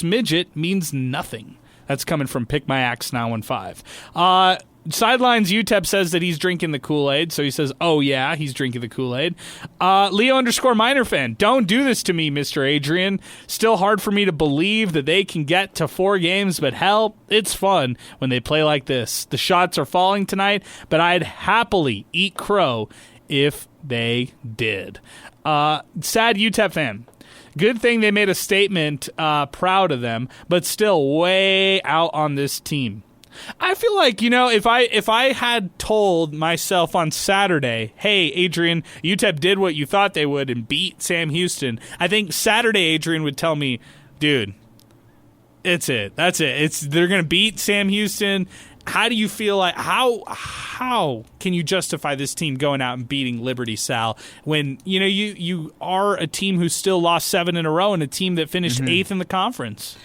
midget means nothing. That's coming from Pick My Axe 915. Sidelines UTEP says that he's drinking the Kool-Aid, so he says, oh yeah, he's drinking the Kool-Aid. Leo_Miner fan, don't do this to me, Mr. Adrian. Still hard for me to believe that they can get to 4 games, but hell, it's fun when they play like this. The shots are falling tonight, but I'd happily eat crow if they did. Sad UTEP fan. Good thing they made a statement, proud of them, but still way out on this team. I feel like, if I had told myself on Saturday, hey, Adrian, UTEP did what you thought they would and beat Sam Houston, I think Saturday Adrian would tell me, dude, that's it. They're going to beat Sam Houston. How do you feel like how can you justify this team going out and beating Liberty, Sal, when you are a team who still lost 7 in a row and a team that finished 8th in the conference?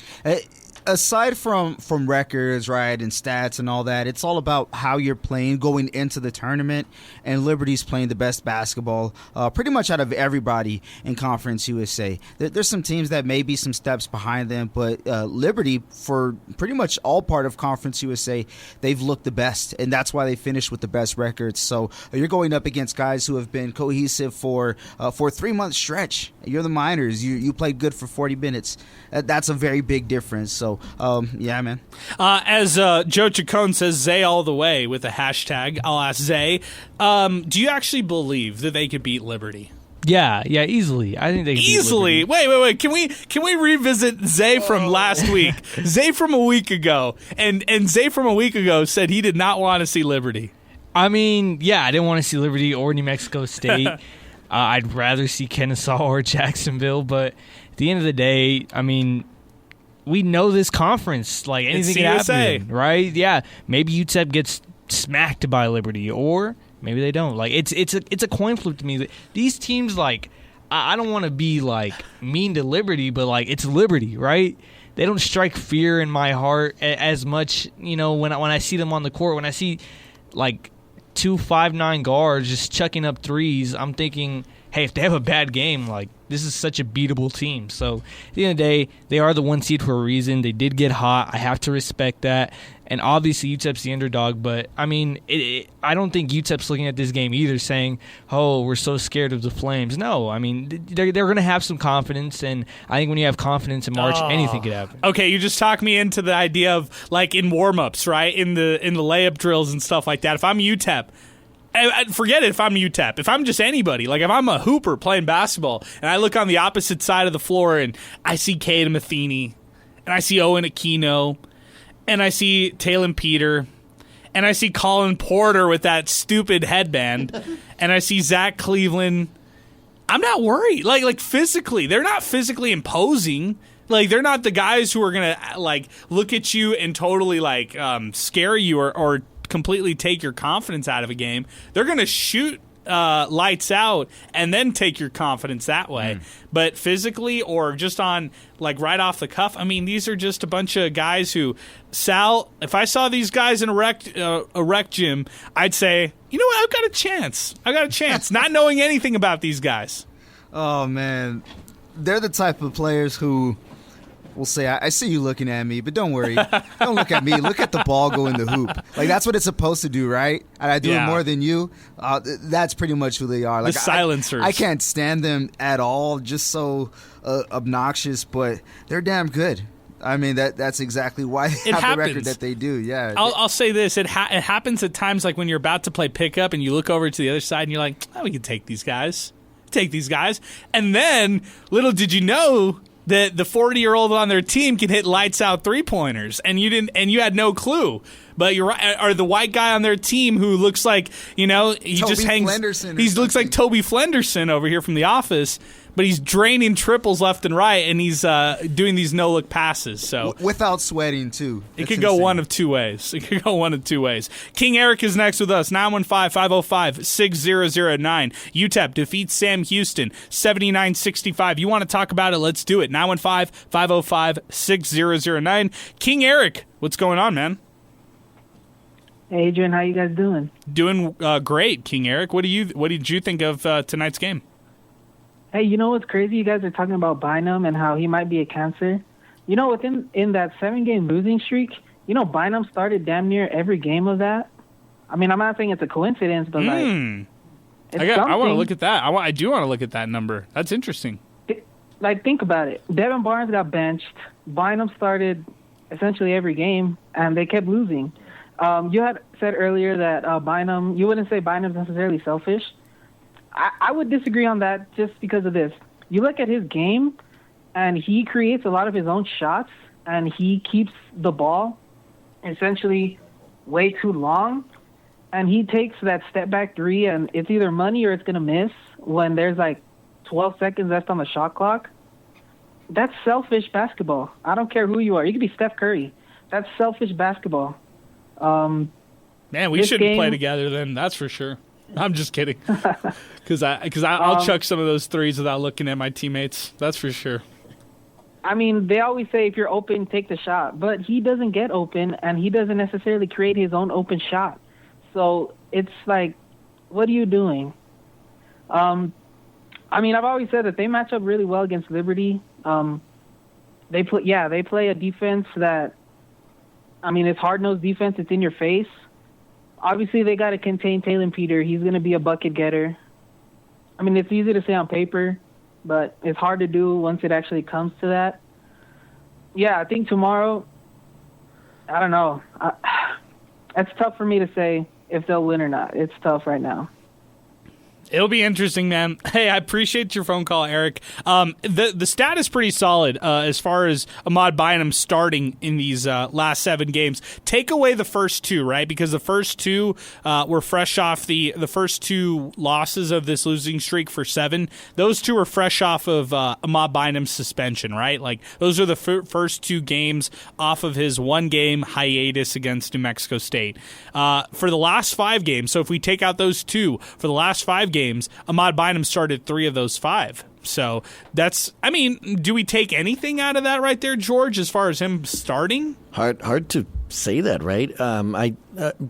Aside from records, right, and stats and all that, it's all about how you're playing going into the tournament, and Liberty's playing the best basketball pretty much out of everybody in Conference USA. There's some teams that may be some steps behind them, but Liberty, for pretty much all part of Conference USA, they've looked the best, and that's why they finished with the best records. So you're going up against guys who have been cohesive for a 3-month stretch. You're the Miners. You played good for 40 minutes. That's a very big difference. So, yeah, man. As Joe Chacon says, Zay all the way with a hashtag, I'll ask Zay, do you actually believe that they could beat Liberty? Yeah, easily. I think they could easily. Beat Liberty. Wait. Can we revisit Zay from last week? Zay from a week ago, and Zay from a week ago said he did not want to see Liberty. I mean, yeah, I didn't want to see Liberty or New Mexico State. I'd rather see Kennesaw or Jacksonville, but at the end of the day, I mean, we know this conference. Like, anything can happen, right? Yeah, maybe UTEP gets smacked by Liberty, or maybe they don't. Like, it's a coin flip to me. These teams, like, I don't want to be like mean to Liberty, but like, it's Liberty, right? They don't strike fear in my heart as much, you know, when I see them on the court. When I see like 2 5'9" guards just chucking up threes, I'm thinking, hey, if they have a bad game, like, this is such a beatable team. So at the end of the day, they are the 1 seed for a reason. They did get hot. I have to respect that. And obviously UTEP's the underdog, but I mean, I don't think UTEP's looking at this game either saying, oh, we're so scared of the Flames. No, I mean, they're going to have some confidence, and I think when you have confidence in March, anything could happen. Okay, you just talked me into the idea of, like, in warm-ups, right, in the layup drills and stuff like that. If I'm UTEP, forget it if I'm UTEP. If I'm just anybody, like if I'm a hooper playing basketball and I look on the opposite side of the floor and I see Cade Matheny and I see Owen Aquino and I see Talon Peter and I see Colin Porter with that stupid headband and I see Zach Cleveland, I'm not worried. Like physically, they're not physically imposing. Like, they're not the guys who are going to, like, look at you and totally, like, scare you or completely take your confidence out of a game. They're going to shoot lights out and then take your confidence that way. But physically or just on, like, right off the cuff, I mean, these are just a bunch of guys who, Sal, if I saw these guys in a rec gym, I'd say, you know what, I've got a chance. Not knowing anything about these guys. Oh, man. They're the type of players who will say, I see you looking at me, but don't worry. Don't look at me. Look at the ball go in the hoop. Like, that's what it's supposed to do, right? And I do it more than you. That's pretty much who they are. Like, the silencers. I can't stand them at all. Just so obnoxious, but they're damn good. I mean, that's exactly why they have the record that they do. Yeah. I'll say this. It happens at times, like when you're about to play pickup and you look over to the other side and you're like, we can take these guys. And then, little did you know that the 40-year-old on their team can hit lights out 3-pointers, and you had no clue. But you're right. Or the white guy on their team who looks like, you know, he just hangs. He looks like Toby Flenderson over here from The Office, but he's draining triples left and right, and he's doing these no-look passes. So without sweating too. It could go one of two ways. King Eric is next with us. 915-505-6009. UTEP defeats Sam Houston 79-65. You want to talk about it? Let's do it. 915-505-6009. King Eric, what's going on, man? Hey, Adrian, how you guys doing? Doing great, King Eric. What did you think of tonight's game? Hey, you know what's crazy? You guys are talking about Bynum and how he might be a cancer. You know, in that 7-game losing streak, you know, Bynum started damn near every game of that. I mean, I'm not saying it's a coincidence, but I want to look at that. I do want to look at that number. That's interesting. Like, think about it. Devin Barnes got benched. Bynum started essentially every game, and they kept losing. You had said earlier that Bynum, you wouldn't say Bynum's necessarily selfish. I would disagree on that just because of this. You look at his game, and he creates a lot of his own shots, and he keeps the ball essentially way too long, and he takes that step-back three, and it's either money or it's going to miss when there's like 12 seconds left on the shot clock. That's selfish basketball. I don't care who you are. You could be Steph Curry. That's selfish basketball. Man, we shouldn't play together then. That's for sure. I'm just kidding. Because I'll chuck some of those threes without looking at my teammates. That's for sure. I mean, they always say if you're open, take the shot. But he doesn't get open, and he doesn't necessarily create his own open shot. So it's like, what are you doing? I mean, I've always said that they match up really well against Liberty. They play a defense that, I mean, it's hard-nosed defense. It's in your face. Obviously, they got to contain Talon Peter. He's going to be a bucket getter. I mean, it's easy to say on paper, but it's hard to do once it actually comes to that. Yeah, I think tomorrow, I don't know. It's tough for me to say if they'll win or not. It's tough right now. It'll be interesting, man. Hey, I appreciate your phone call, Eric. The stat is pretty solid as far as Ahmad Bynum starting in these last 7 games. Take away the first 2, right? Because the first 2 were fresh off the first 2 losses of this losing streak for 7. Those 2 were fresh off of Ahmad Bynum's suspension, right? Like those are the first 2 games off of his 1-game hiatus against New Mexico State. For the last 5 games, so if we take out those 2, for the last 5 games, Ahmad Bynum started 3 of those 5. So do we take anything out of that right there, George, as far as him starting? Hard to say that, right?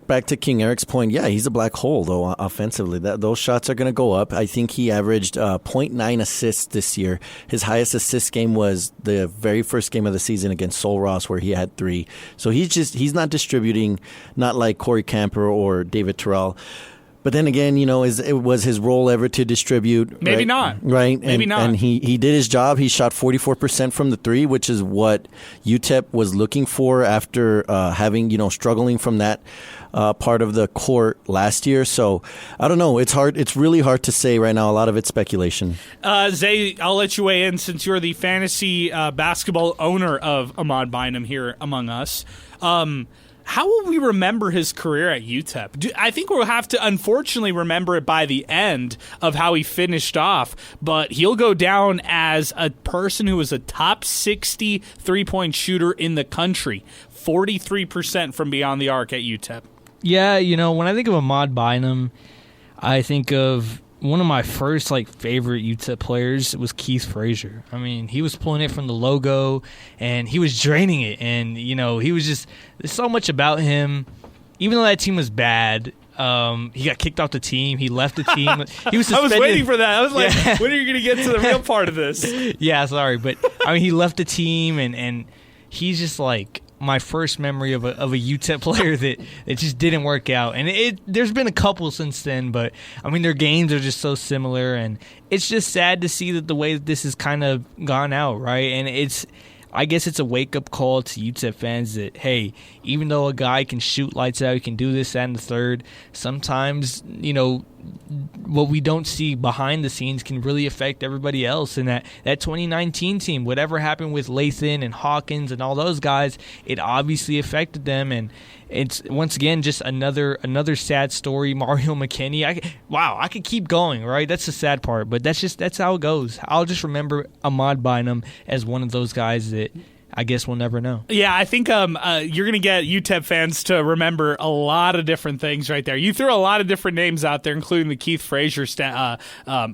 Back to King Eric's point, yeah, he's a black hole, though, offensively. Those shots are going to go up. I think he averaged 0.9 assists this year. His highest assist game was the very first game of the season against Sol Ross, where he had 3. So he's not distributing, not like Corey Camper or David Terrell. But then again, it was his role ever to distribute? Maybe right? not. Right. Maybe not. And he did his job. He shot 44% from the 3, which is what UTEP was looking for after having, struggling from that part of the court last year. So I don't know. It's hard. It's really hard to say right now. A lot of it's speculation. Zay, I'll let you weigh in since you're the fantasy basketball owner of Ahmad Bynum here among us. How will we remember his career at UTEP? I think we'll have to, unfortunately, remember it by the end of how he finished off, but he'll go down as a person who was a top 60 three-point shooter in the country, 43% from beyond the arc at UTEP. Yeah, when I think of Ahmad Bynum, I think of one of my first favorite UTEP players was Keith Frazier. I mean, he was pulling it from the logo, and he was draining it. And, he was just – there's so much about him. Even though that team was bad, he got kicked off the team. He left the team. He was suspended. I was waiting for that. I was like, when are you going to get to the real part of this? Yeah, sorry. But, he left the team, and he's just my first memory of a UTEP player that it just didn't work out. And there's been a couple since then, but their games are just so similar, and it's just sad to see that the way that this has kind of gone out, right? And I guess it's a wake-up call to UTEP fans that, hey, even though a guy can shoot lights out, he can do this, that, and the third, sometimes, what we don't see behind the scenes can really affect everybody else. And that 2019 team, whatever happened with Lathan and Hawkins and all those guys, it obviously affected them. And it's, once again, just another sad story. Mario McKinney, I could keep going, right? That's the sad part, but that's how it goes. I'll just remember Ahmad Bynum as one of those guys that I guess we'll never know. Yeah, I think you're going to get UTEP fans to remember a lot of different things right there. You threw a lot of different names out there, including the Keith Frazier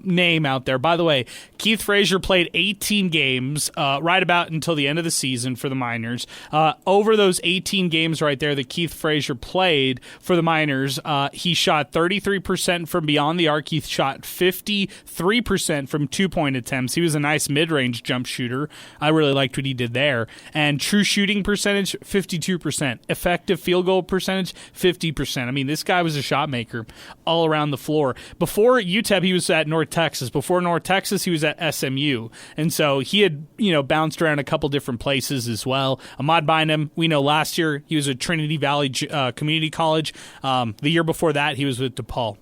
name out there. By the way, Keith Frazier played 18 games right about until the end of the season for the Miners. Over those 18 games right there that Keith Frazier played for the Miners, he shot 33% from beyond the arc. He shot 53% from two-point attempts. He was a nice mid-range jump shooter. I really liked what he did there. And true shooting percentage, 52%. Effective field goal percentage, 50%. This guy was a shot maker all around the floor. Before UTEP, he was at North Texas. Before North Texas, he was at SMU. And so he had, bounced around a couple different places as well. Ahmad Bynum, we know last year he was at Trinity Valley Community College. The year before that, he was with DePaul.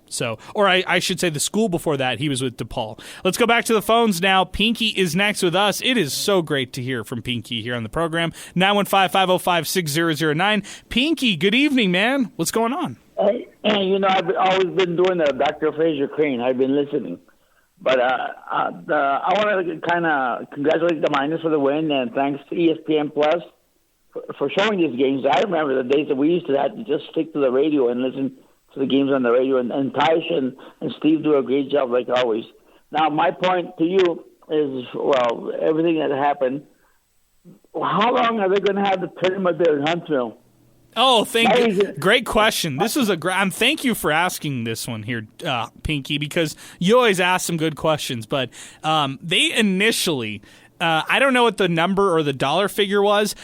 I should say the school before that, he was with DePaul. Let's go back to the phones now. Pinky is next with us. It is so great to hear from Pinky here on the program. 915-505-6009. Pinky, good evening, man. What's going on? I've always been doing the Dr. Fraser Crane. I've been listening. But I want to kind of congratulate the Miners for the win, and thanks to ESPN Plus for showing these games. I remember the days that we used to have to just stick to the radio and listen to the games on the radio, and Tysh and Steve do a great job like always. Now, my point to you is, everything that happened, how long are they going to have the tournament there in Huntsville? Oh, thank you. Great question. This was thank you for asking this one here, Pinky, because you always ask some good questions. But they initially, I don't know what the number or the dollar figure was.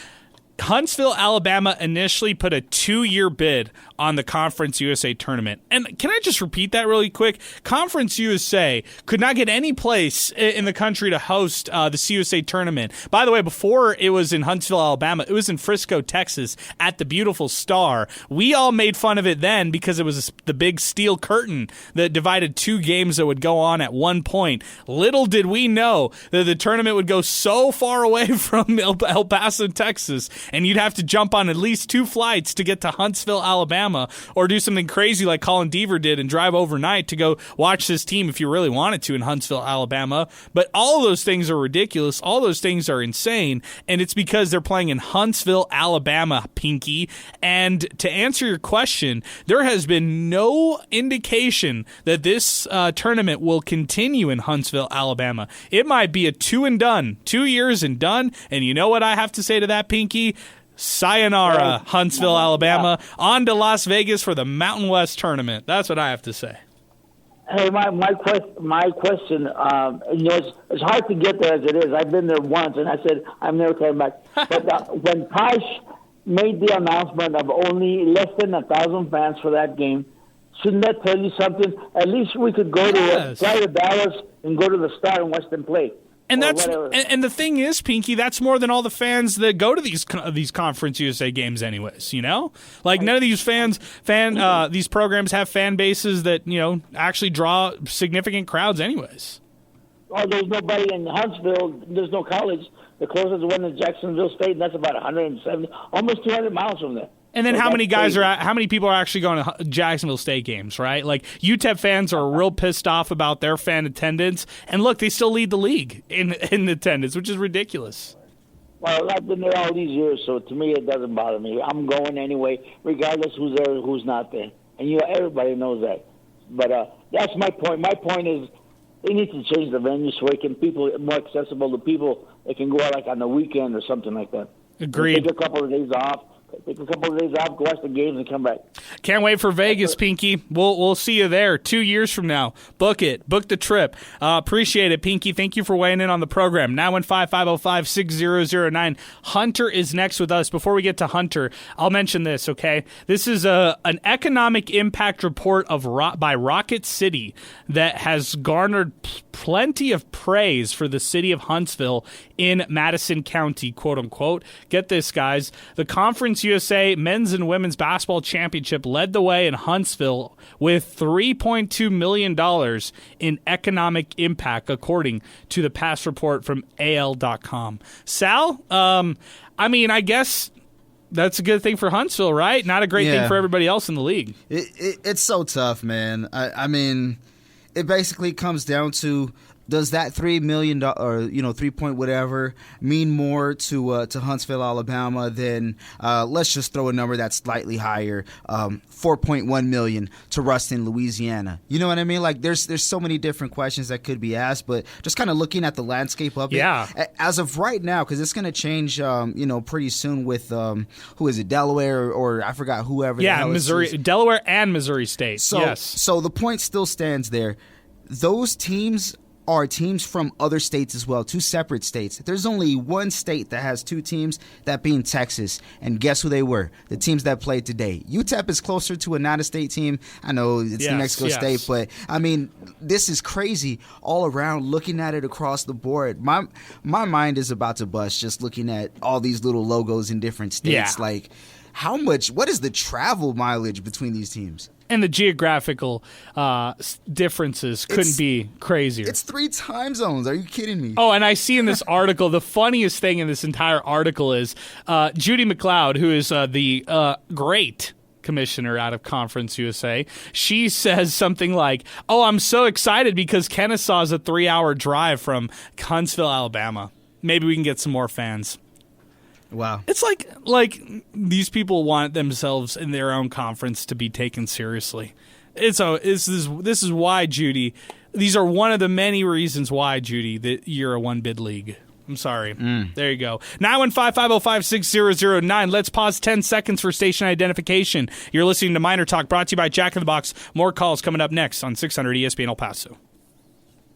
Huntsville, Alabama initially put a 2-year bid on the Conference USA tournament. And can I just repeat that really quick? Conference USA could not get any place in the country to host the CUSA tournament. By the way, before it was in Huntsville, Alabama, it was in Frisco, Texas at the beautiful Star. We all made fun of it then because it was the big steel curtain that divided 2 games that would go on at one point. Little did we know that the tournament would go so far away from El Paso, Texas, and you'd have to jump on at least 2 flights to get to Huntsville, Alabama, or do something crazy like Colin Deaver did and drive overnight to go watch this team if you really wanted to in Huntsville, Alabama. But all of those things are ridiculous. All those things are insane, and it's because they're playing in Huntsville, Alabama, Pinky. And to answer your question, there has been no indication that this tournament will continue in Huntsville, Alabama. It might be a 2 and done, 2 years and done. And you know what I have to say to that, Pinky? Sayonara, Huntsville, Alabama. On to Las Vegas for the Mountain West tournament. That's what I have to say. Hey, my question. It's hard to get there as it is. I've been there once, and I said I'm never coming back. But when Pash made the announcement of only less than 1,000 fans for that game, shouldn't that tell you something? At least we could go fly to Dallas and go to the Star and watch them play. And the thing is, Pinky, that's more than all the fans that go to these Conference USA games, anyways. You know, like none of these these programs have fan bases that actually draw significant crowds, anyways. Oh, there's nobody in Huntsville. There's no college. The closest one is Jacksonville State, and that's about 170, almost 200 miles from there. And then how many people are actually going to Jacksonville State games, right? Like UTEP fans are real pissed off about their fan attendance, and look, they still lead the league in attendance, which is ridiculous. Well, I've been there all these years, so to me it doesn't bother me. I'm going anyway, regardless who's there or who's not there, and everybody knows that. But that's my point. My point is they need to change the venue so it can people more accessible to people. They can go out like on the weekend or something like that. Agreed. Take a couple of days off. Take a couple of days off, go watch the games, and come back. Can't wait for Vegas, Pinky. We'll see you there 2 years from now. Book it. Book the trip. Appreciate it, Pinky. Thank you for weighing in on the program. 915-505-6009. Hunter is next with us. Before we get to Hunter, I'll mention this, okay? This is an economic impact report by Rocket City that has garnered plenty of praise for the city of Huntsville in Madison County, quote unquote. Get this, guys. The Conference USA men's and women's basketball championship led the way in Huntsville with $3.2 million in economic impact, according to the past report from AL.com. Sal, I guess that's a good thing for Huntsville, right? Not a great thing for everybody else in the league. It's so tough, man. I mean, it basically comes down to, does that $3 million or 3 point whatever mean more to Huntsville, Alabama than let's just throw a number that's slightly higher, $4.1 million to Ruston, Louisiana? You know what I mean? Like there's so many different questions that could be asked, but just kind of looking at the landscape of it, as of right now, because it's going to change, pretty soon with who is it, Delaware or I forgot whoever. Yeah, Missouri, Delaware and Missouri State. So the point still stands there. Those teams are teams from other states as well, 2 separate states. There's only one state that has 2 teams, that being Texas. And guess who they were? The teams that played today. UTEP is closer to an out-of-state team. I know it's New Mexico State, but, this is crazy all around, looking at it across the board. My mind is about to bust just looking at all these little logos in different states. Yeah. Like, what is the travel mileage between these teams? And the geographical differences couldn't be crazier. It's 3 time zones. Are you kidding me? Oh, and I see in this article, the funniest thing in this entire article is Judy McLeod, who is the great commissioner out of Conference USA. She says something like, "Oh, I'm so excited because Kennesaw is a 3-hour drive from Huntsville, Alabama. Maybe we can get some more fans." Wow. It's like these people want themselves in their own conference to be taken seriously. This is why, Judy. These are one of the many reasons why, Judy, that you're a one-bid league. I'm sorry. There you go. 915-505-6009. Let's pause 10 seconds for station identification. You're listening to Miner Talk, brought to you by Jack in the Box. More calls coming up next on 600 ESPN El Paso.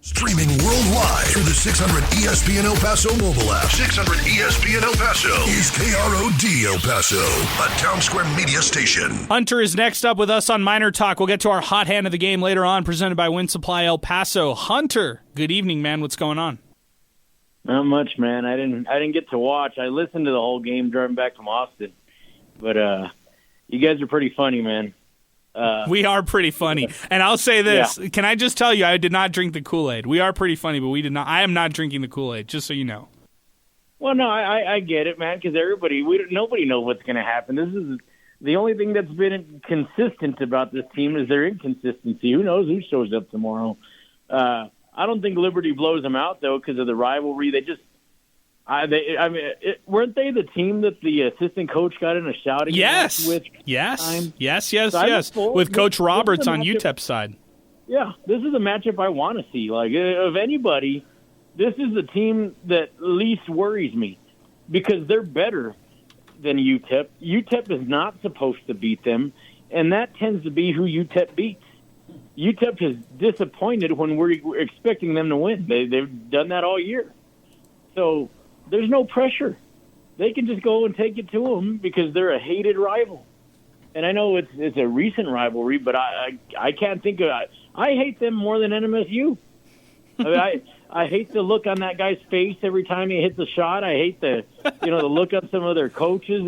Streaming worldwide through the 600 ESPN El Paso mobile app. 600 ESPN El Paso is KROD El Paso, a Town Square media station. Hunter is next up with us on Miner Talk. We'll get to our hot hand of the game later on, presented by Wind Supply El Paso. Hunter, good evening, man. What's going on? Not much, man. I didn't get to watch. I listened to the whole game driving back from Austin. But you guys are pretty funny, man. We are pretty funny. And I'll say this. Yeah. Can I just tell you, I did not drink the Kool-Aid. We are pretty funny, but we did not. I am not drinking the Kool-Aid, just so you know. Well, no, I get it, man, because nobody knows what's going to happen. This is the only thing that's been consistent about this team is their inconsistency. Who knows who shows up tomorrow? I don't think Liberty blows them out, though, because of the rivalry. Weren't they the team that the assistant coach got in a shouting match with? Yes. With Coach Roberts on UTEP side. Yeah, this is a matchup I want to see. Like, of anybody, this is the team that least worries me because they're better than UTEP. UTEP is not supposed to beat them, and that tends to be who UTEP beats. UTEP is disappointed when we're expecting them to win. They've done that all year. So there's no pressure. They can just go and take it to them because they're a hated rival. And I know it's a recent rivalry, but I can't think of it. I hate them more than NMSU. I hate the look on that guy's face every time he hits a shot. I hate the look on some of their coaches.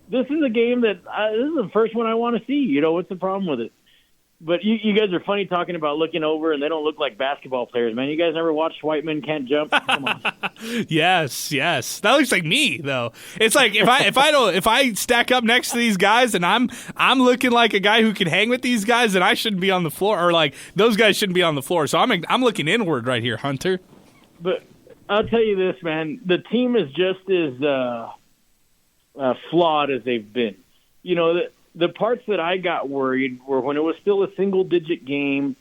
This is a game that this is the first one I want to see. What's the problem with it? But you guys are funny talking about looking over, and they don't look like basketball players, man. You guys never watched White Men Can't Jump? Come on. Yes. That looks like me, though. It's like if I stack up next to these guys and I'm looking like a guy who can hang with these guys, then I shouldn't be on the floor, or like those guys shouldn't be on the floor. So I'm looking inward right here, Hunter. But I'll tell you this, man. The team is just as flawed as they've been. The parts that I got worried were when it was still a single-digit game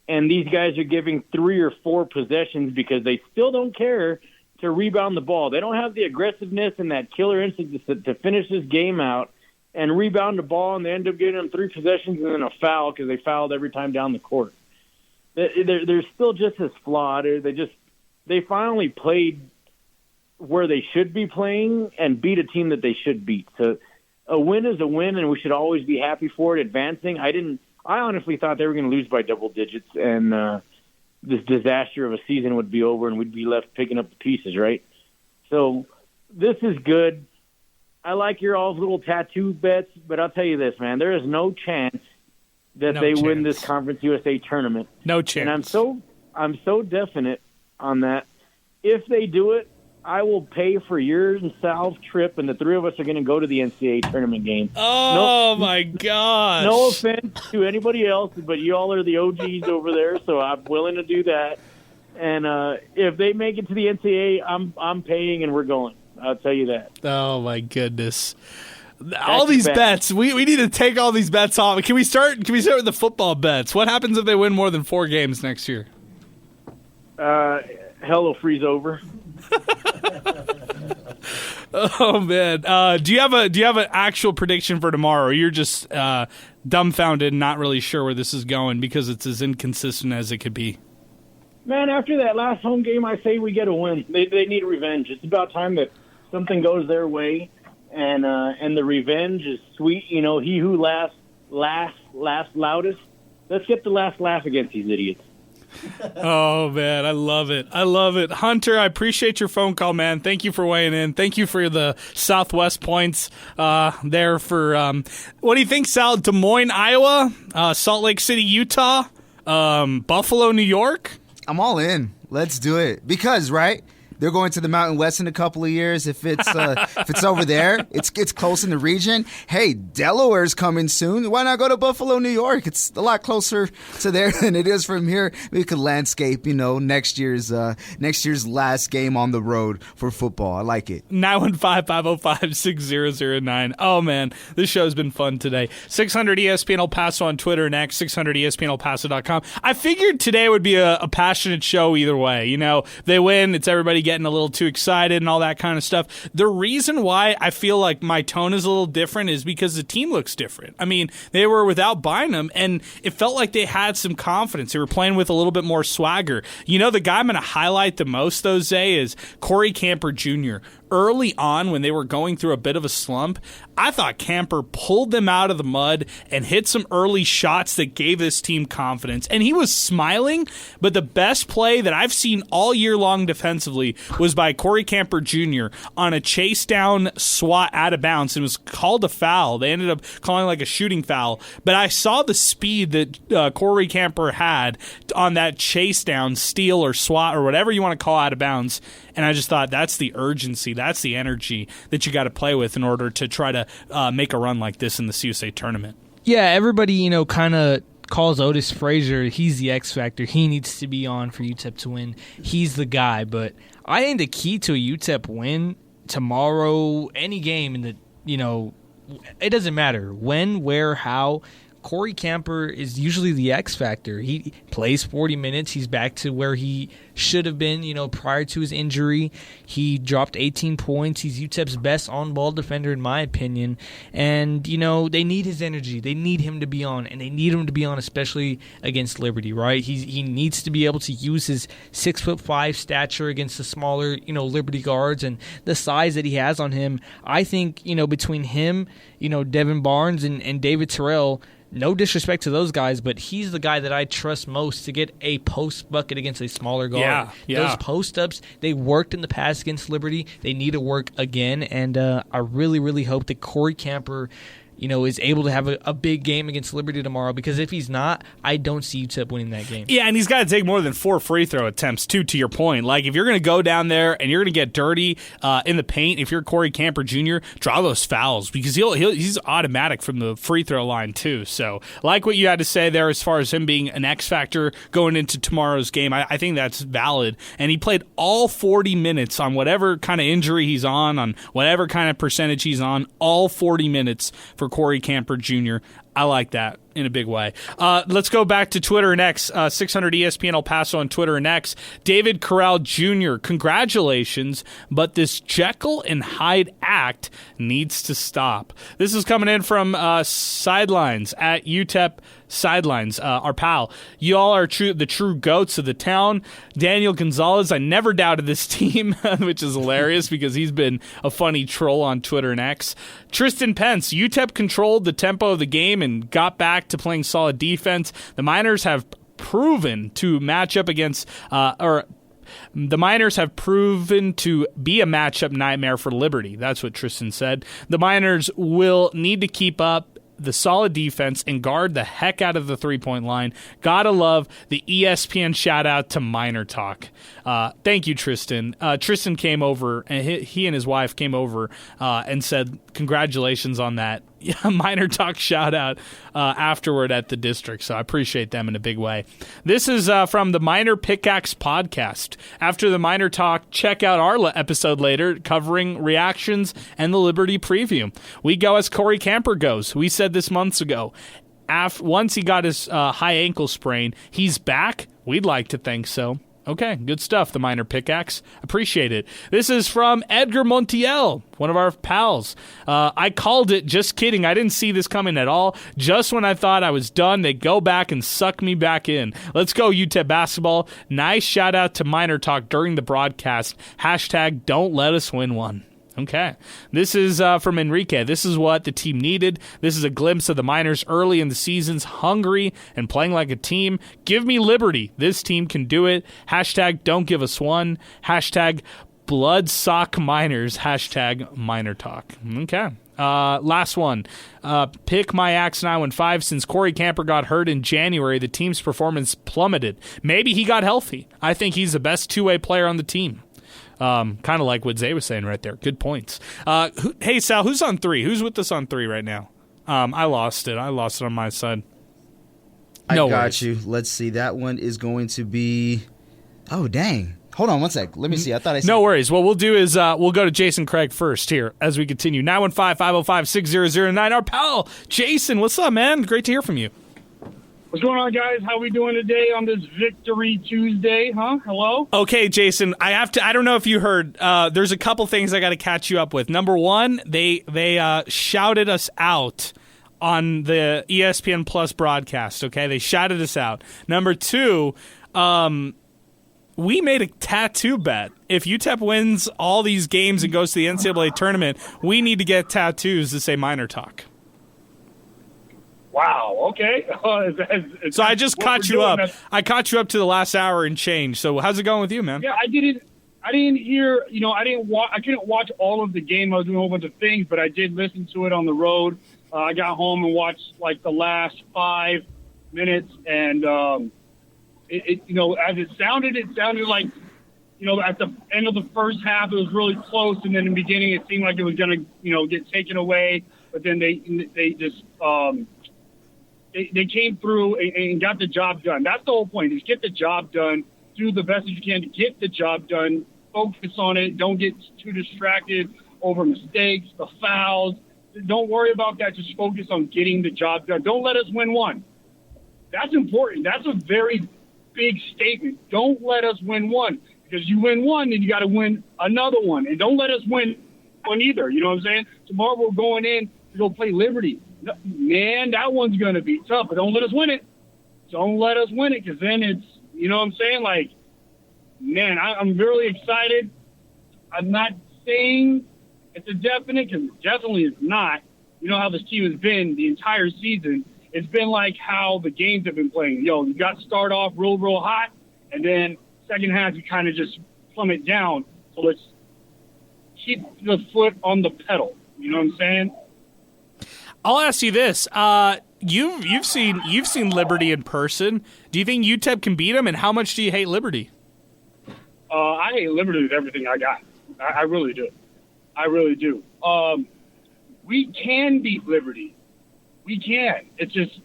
and these guys are giving 3 or 4 possessions because they still don't care to rebound the ball. They don't have the aggressiveness and that killer instinct to finish this game out and rebound the ball, and they end up getting them 3 possessions and then a foul because they fouled every time down the court. They're still just as flawed. They finally played where they should be playing and beat a team that they should beat. So a win is a win, and we should always be happy for it, advancing. I honestly thought they were going to lose by double digits, and this disaster of a season would be over, and we'd be left picking up the pieces, right? So this is good. I like your all's little tattoo bets, but I'll tell you this, man. There is no chance that they win this Conference USA tournament. No chance. And I'm so definite on that. If they do it, I will pay for yours and Sal's trip, and the 3 of us are going to go to the NCAA tournament game. Oh, my gosh. No offense to anybody else, but you all are the OGs over there, so I'm willing to do that. And if they make it to the NCAA, I'm paying, and we're going. I'll tell you that. Oh, my goodness. All these bets. We need to take all these bets off. Can we start with the football bets? What happens if they win more than 4 games next year? Hell will freeze over. Oh man, do you have an actual prediction for tomorrow, or you're just dumbfounded and not really sure where this is going because it's as inconsistent as it could be? Man, after that last home game, I say we get a win. They need revenge. It's about time that something goes their way, and the revenge is sweet. He who laughs loudest. Let's get the last laugh against these idiots. Oh, man, I love it. Hunter, I appreciate your phone call, man. Thank you for weighing in. Thank you for the Southwest points there for, what do you think, Sal? Des Moines, Iowa, Salt Lake City, Utah, Buffalo, New York? I'm all in. Let's do it. Because, right? They're going to the Mountain West in a couple of years. If it's over there, it's close in the region. Hey, Delaware's coming soon. Why not go to Buffalo, New York? It's a lot closer to there than it is from here. We could landscape, next year's last game on the road for football. I like it. 915-505-6009. Oh man, this show's been fun today. 600 ESPN El Paso on Twitter, next 600 ESPNElPaso.com. I figured today would be a passionate show either way. They win, it's everybody getting a little too excited and all that kind of stuff. The reason why I feel like my tone is a little different is because the team looks different. I mean, they were without Bynum, and it felt like they had some confidence. They were playing with a little bit more swagger. You know, the guy I'm going to highlight the most, though, Zay, is Corey Camper Jr. Early on, when they were going through a bit of a slump, I thought Camper pulled them out of the mud and hit some early shots that gave this team confidence. And he was smiling, but the best play that I've seen all year long defensively was by Corey Camper Jr. on a chase down swat out of bounds. It was called a foul. They ended up calling like a shooting foul. But I saw the speed that Corey Camper had on that chase down, steal or swat or whatever you want to call out of bounds. And I just thought that's the urgency, that's the energy that you got to play with in order to try to make a run like this in the CUSA tournament. Yeah, everybody, kind of calls Otis Frazier, he's the X factor. He needs to be on for UTEP to win. He's the guy. But I think the key to a UTEP win tomorrow, any game in the, it doesn't matter when, where, how. Corey Camper is usually the X factor. He plays 40 minutes. He's back to where he should have been, prior to his injury. He dropped 18 points. He's UTEP's best on-ball defender, in my opinion. And, they need his energy. They need him to be on, and they need him to be on especially against Liberty, right? He needs to be able to use his 6'5" stature against the smaller, Liberty guards and the size that he has on him. I think, between him, Devin Barnes and David Terrell, no disrespect to those guys, but he's the guy that I trust most to get a post bucket against a smaller guard. Yeah. Those post-ups, they worked in the past against Liberty. They need to work again, and I really, really hope that Corey Camper is able to have a big game against Liberty tomorrow, because if he's not, I don't see UTEP winning that game. Yeah, and he's got to take more than 4 free throw attempts, too, to your point. Like, if you're going to go down there and you're going to get dirty in the paint, if you're Corey Camper Jr., draw those fouls, because he's automatic from the free throw line, too. So, like what you had to say there as far as him being an X factor going into tomorrow's game, I think that's valid. And he played all 40 minutes on whatever kind of injury he's on whatever kind of percentage he's on, all 40 minutes for Corey Camper Jr. I like that in a big way. Let's go back to Twitter and X. 600 ESPN El Paso on Twitter and X. David Corral Jr., congratulations, but this Jekyll and Hyde act needs to stop. This is coming in from Sidelines at UTEP Sidelines, our pal. You all are the true goats of the town. Daniel Gonzalez, I never doubted this team, which is hilarious because he's been a funny troll on Twitter and X. Tristan Pence, UTEP controlled the tempo of the game and got back to playing solid defense. The Miners have proven to match up against the Miners have proven to be a matchup nightmare for Liberty. That's what Tristan said. The Miners will need to keep up the solid defense and guard the heck out of the three-point line. Gotta love the ESPN shout-out to MinerTalk. Thank you, Tristan. Tristan came over, and he and his wife came over and said congratulations on that MinerTalk shout-out afterward at the district, so I appreciate them in a big way. This is from the Miner Pickaxe podcast. After the MinerTalk, check out our episode later covering reactions and the Liberty preview. We go as Corey Camper goes. We said this months ago. Once he got his high ankle sprain, he's back? We'd like to think so. Okay, good stuff, the Miner Pickaxe. Appreciate it. This is from Edgar Montiel, one of our pals. I called it, just kidding. I didn't see this coming at all. Just when I thought I was done, they go back and suck me back in. Let's go, UTEP basketball. Nice shout out to MinerTalk during the broadcast. # don't let us win one. Okay. This is from Enrique. This is what the team needed. This is a glimpse of the Miners early in the seasons, hungry and playing like a team. Give me Liberty. This team can do it. # don't give us one. # blood sock Miners. # MinerTalk. Okay. Last one. Pick my Axe 915. Since Corey Camper got hurt in January, the team's performance plummeted. Maybe he got healthy. I think he's the best two-way player on the team. Kind of like what Zay was saying right there. Good points. Hey, Sal, who's on 3? Who's with us on 3 right now? I lost it. I lost it on my side. No I got worries. You. Let's see. That one is going to be... Oh, dang. Hold on one sec. Let me see. I thought I said... No worries. What we'll do is we'll go to Jason Craig first here as we continue. 915-505-6009. Our pal, Jason. What's up, man? Great to hear from you. What's going on, guys? How we doing today on this Victory Tuesday? Huh? Hello? Okay, Jason, I don't know if you heard, there's a couple things I got to catch you up with. Number one, they shouted us out on the ESPN Plus broadcast, okay? They shouted us out. Number two, we made a tattoo bet. If UTEP wins all these games and goes to the NCAA tournament, we need to get tattoos that say MinerTalk. Wow, okay. So I just caught you up. I caught you up to the last hour and change. So how's it going with you, man? Yeah, I didn't hear, I couldn't watch all of the game. I was doing a whole bunch of things, but I did listen to it on the road. I got home and watched like the last 5 minutes, and as it sounded like, at the end of the first half, it was really close, and then in the beginning, it seemed like it was going to, get taken away. But then they just they came through and got the job done. That's the whole point: is get the job done, do the best that you can to get the job done. Focus on it. Don't get too distracted over mistakes, the fouls. Don't worry about that. Just focus on getting the job done. Don't let us win one. That's important. That's a very big statement. Don't let us win one, because you win one, then you got to win another one. And don't let us win one either. You know what I'm saying? Tomorrow we're going in to go play Liberty. Man, that one's going to be tough, but don't let us win it. Don't let us win it, because then it's, you know what I'm saying? Like, man, I'm really excited. I'm not saying it's a definite, because it definitely is not. You know how this team has been the entire season. It's been like how the games have been playing. You got to start off real, real hot, and then second half you kind of just plummet down. So let's keep the foot on the pedal. You know what I'm saying? I'll ask you this: you've seen Liberty in person. Do you think UTEP can beat them? And how much do you hate Liberty? I hate Liberty with everything I got. I really do. I really do. We can beat Liberty. We can. It's just,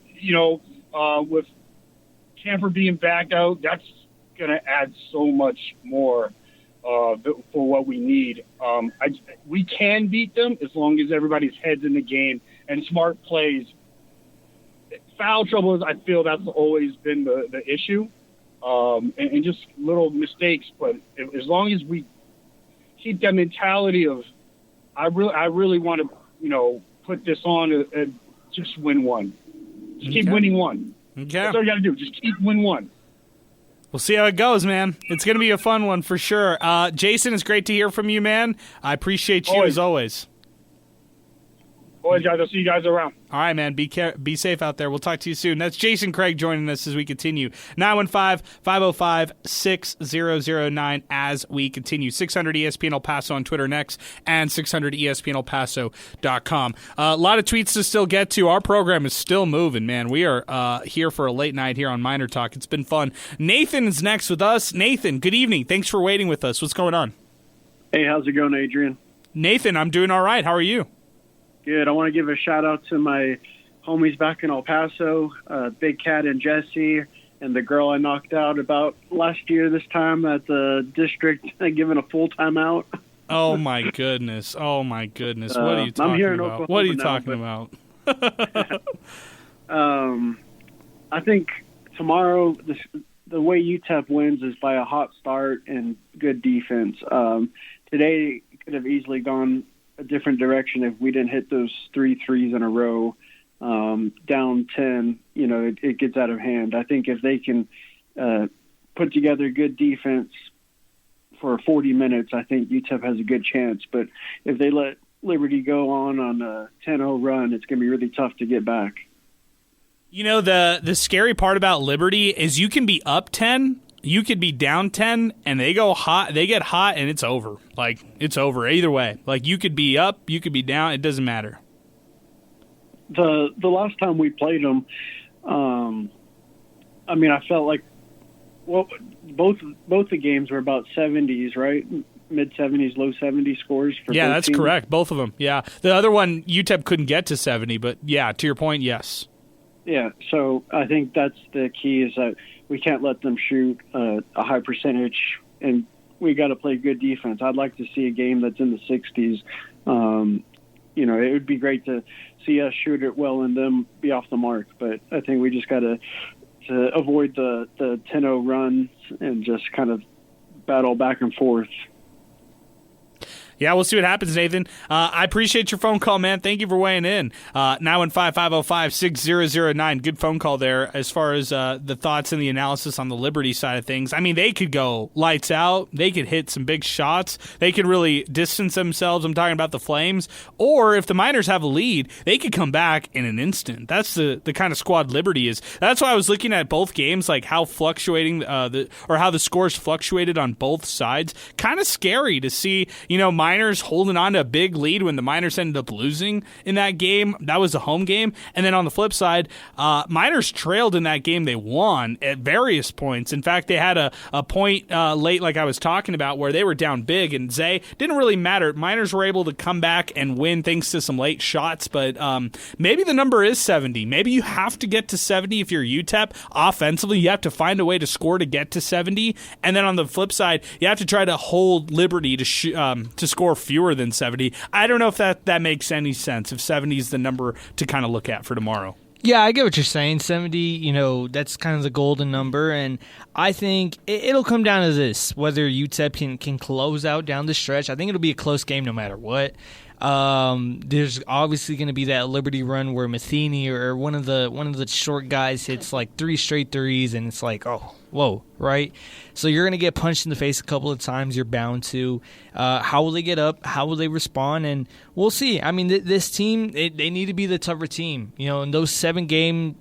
with Camper being back out, that's going to add so much more for what we need. We can beat them as long as everybody's heads in the game and smart plays. Foul trouble, I feel that's always been the issue, and just little mistakes. But as long as we keep that mentality of, I really want to, put this on and just win one. Just keep winning one. Okay. That's all you got to do. Just keep win one. We'll see how it goes, man. It's going to be a fun one for sure. Jason, it's great to hear from you, man. I appreciate you as always. Always, guys. I'll see you guys around. All right, man. Be safe out there. We'll talk to you soon. That's Jason Craig joining us as we continue. 915-505-6009 as we continue. 600 ESPN El Paso on Twitter next, and 600 ESPNElPaso.com. A lot of tweets to still get to. Our program is still moving, man. We are here for a late night here on Miner Talk. It's been fun. Nathan is next with us. Nathan, good evening. Thanks for waiting with us. What's going on? Hey, how's it going, Adrian? Nathan, I'm doing all right. How are you? Good. I want to give a shout-out to my homies back in El Paso, Big Cat and Jesse, and the girl I knocked out about last year this time at the district, given a full timeout. Oh, my goodness. Oh, my goodness. What are you talking I'm here in about? Oklahoma What are you now, talking about? I think tomorrow the way UTEP wins is by a hot start and good defense. Today could have easily gone a different direction if we didn't hit those 3 threes in a row. Down 10, it gets out of hand. I think if they can put together good defense for 40 minutes, I think UTEP has a good chance. But if they let Liberty go on a 10-0 run, it's going to be really tough to get back. The scary part about Liberty is you can be up 10, you could be down 10, and they get hot, and it's over. Like, it's over either way. Like, you could be up, you could be down, it doesn't matter. The last time we played them, I felt like both the games were about 70s, right? Mid-70s, low 70s scores for Yeah, both that's teams. correct. Both of them, yeah. The other one, UTEP couldn't get to 70, but yeah, to your point, yes. Yeah, so I think that's the key, is that we can't let them shoot a high percentage, and we got to play good defense. I'd like to see a game that's in the 60s. It would be great to see us shoot it well and them be off the mark, but I think we just got to to avoid the 10-0 runs and just kind of battle back and forth. Yeah, we'll see what happens, Nathan. I appreciate your phone call, man. Thank you for weighing in. 915-505-6009. Good phone call there as far as the thoughts and the analysis on the Liberty side of things. I mean, they could go lights out. They could hit some big shots. They could really distance themselves. I'm talking about the Flames. Or if the Miners have a lead, they could come back in an instant. That's the kind of squad Liberty is. That's why I was looking at both games, like how fluctuating how the scores fluctuated on both sides. Kind of scary to see, Miners holding on to a big lead when the Miners ended up losing in that game. That was a home game. And then on the flip side, Miners trailed in that game. They won at various points. In fact, they had a point late, like I was talking about, where they were down big, and Zay didn't really matter. Miners were able to come back and win thanks to some late shots, but maybe the number is 70. Maybe you have to get to 70 if you're UTEP. Offensively, you have to find a way to score to get to 70. And then on the flip side, you have to try to hold Liberty to score fewer than 70. I don't know if that makes any sense, if 70 is the number to kind of look at for tomorrow. Yeah, I get what you're saying. 70, that's kind of the golden number, and I think it'll come down to this, whether UTEP can close out down the stretch. I think it'll be a close game no matter what. There's obviously going to be that Liberty run where Matheny or one of the short guys hits like 3 straight threes, and it's like, oh, whoa, right? So you're going to get punched in the face a couple of times. You're bound to. How will they get up? How will they respond? And we'll see. I mean, this team, they need to be the tougher team. In those 7-game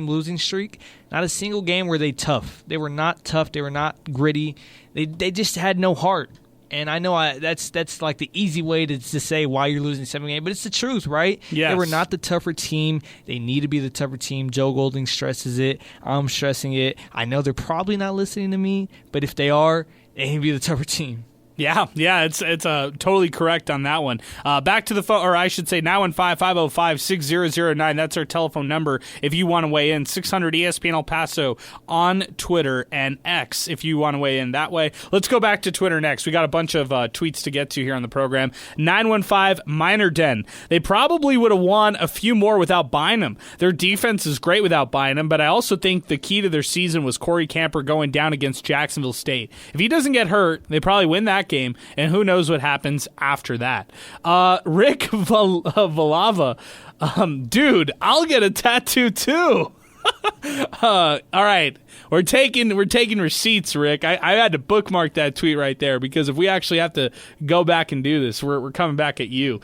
losing streak, not a single game were they tough. They were not tough. They were not gritty. They just had no heart. And I know that's like the easy way to say why you're losing 7 games, but it's the truth, right? Yes. They were not the tougher team. They need to be the tougher team. Joe Golding stresses it. I'm stressing it. I know they're probably not listening to me, but if they are, they need to be the tougher team. Yeah, it's totally correct on that one. Back to the phone, or I should say 915-505-6009. That's our telephone number if you want to weigh in. 600 ESPN El Paso on Twitter and X if you want to weigh in that way. Let's go back to Twitter next. We got a bunch of tweets to get to here on the program. 915 Miner Den. They probably would have won a few more without Bynum. Their defense is great without Bynum, but I also think the key to their season was Corey Camper going down against Jacksonville State. If he doesn't get hurt, they probably win that game, and who knows what happens after that. Rick Valava, dude, I'll get a tattoo too. All right, we're taking receipts, Rick. I had to bookmark that tweet right there, because if we actually have to go back and do this, we're coming back at you.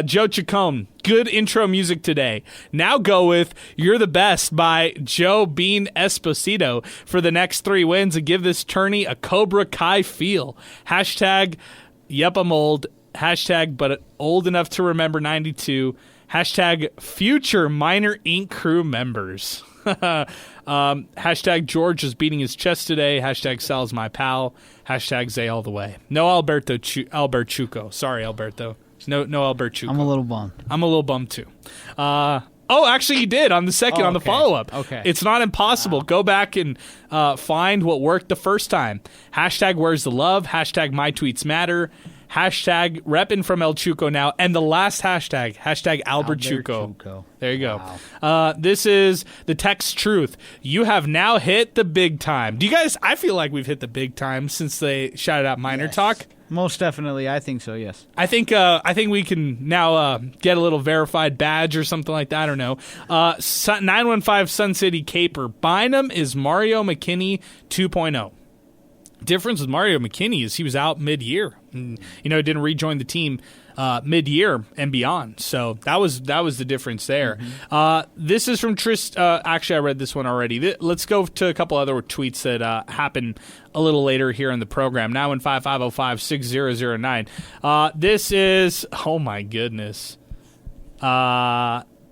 Joe Chacon, good intro music today. Now go with "You're the Best" by Joe Bean Esposito for the next 3 wins and give this tourney a Cobra Kai feel. Hashtag, yep, I'm old. Hashtag, but old enough to remember 92. Hashtag, future Miner Inc. crew members. Hashtag, George is beating his chest today. Hashtag, Sal's my pal. Hashtag, Zay all the way. No Alberto Chuco. Sorry, Alberto. No Alberto Chuco. I'm a little bummed. I'm a little bummed too. Actually, you did on the second, on the follow-up. Okay. It's not impossible. Wow. Go back and find what worked the first time. Hashtag, where's the love? Hashtag, my tweets matter. Hashtag, reppin' from El Chuco now. And the last hashtag, Albert Chuco. There you go. Wow. This is the text truth. You have now hit the big time. Do you guys, I feel like we've hit the big time since they shouted out Miner Talk. Most definitely, I think so, yes. I think we can now get a little verified badge or something like that. I don't know. 915 Sun City Caper. Bynum is Mario McKinney 2.0. Difference with Mario McKinney is he was out mid-year. And, didn't rejoin the team mid-year and beyond. So that was the difference there. Mm-hmm. This is from actually, I read this one already. Let's go to a couple other tweets that happened a little later here in the program. 915-505-6009. This is, oh my goodness.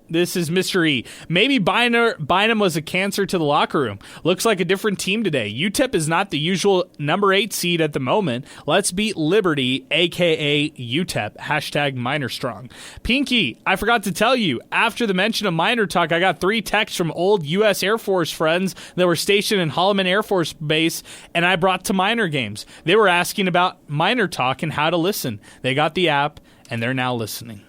This is Mr. E. Maybe Bynum was a cancer to the locker room. Looks like a different team today. UTEP is not the usual number 8 seed at the moment. Let's beat Liberty, a.k.a. UTEP. Hashtag MinerStrong. Pinky, I forgot to tell you, after the mention of Miner Talk, I got 3 texts from old U.S. Air Force friends that were stationed in Holloman Air Force Base, and I brought to Miner games. They were asking about Miner Talk and how to listen. They got the app, and they're now listening.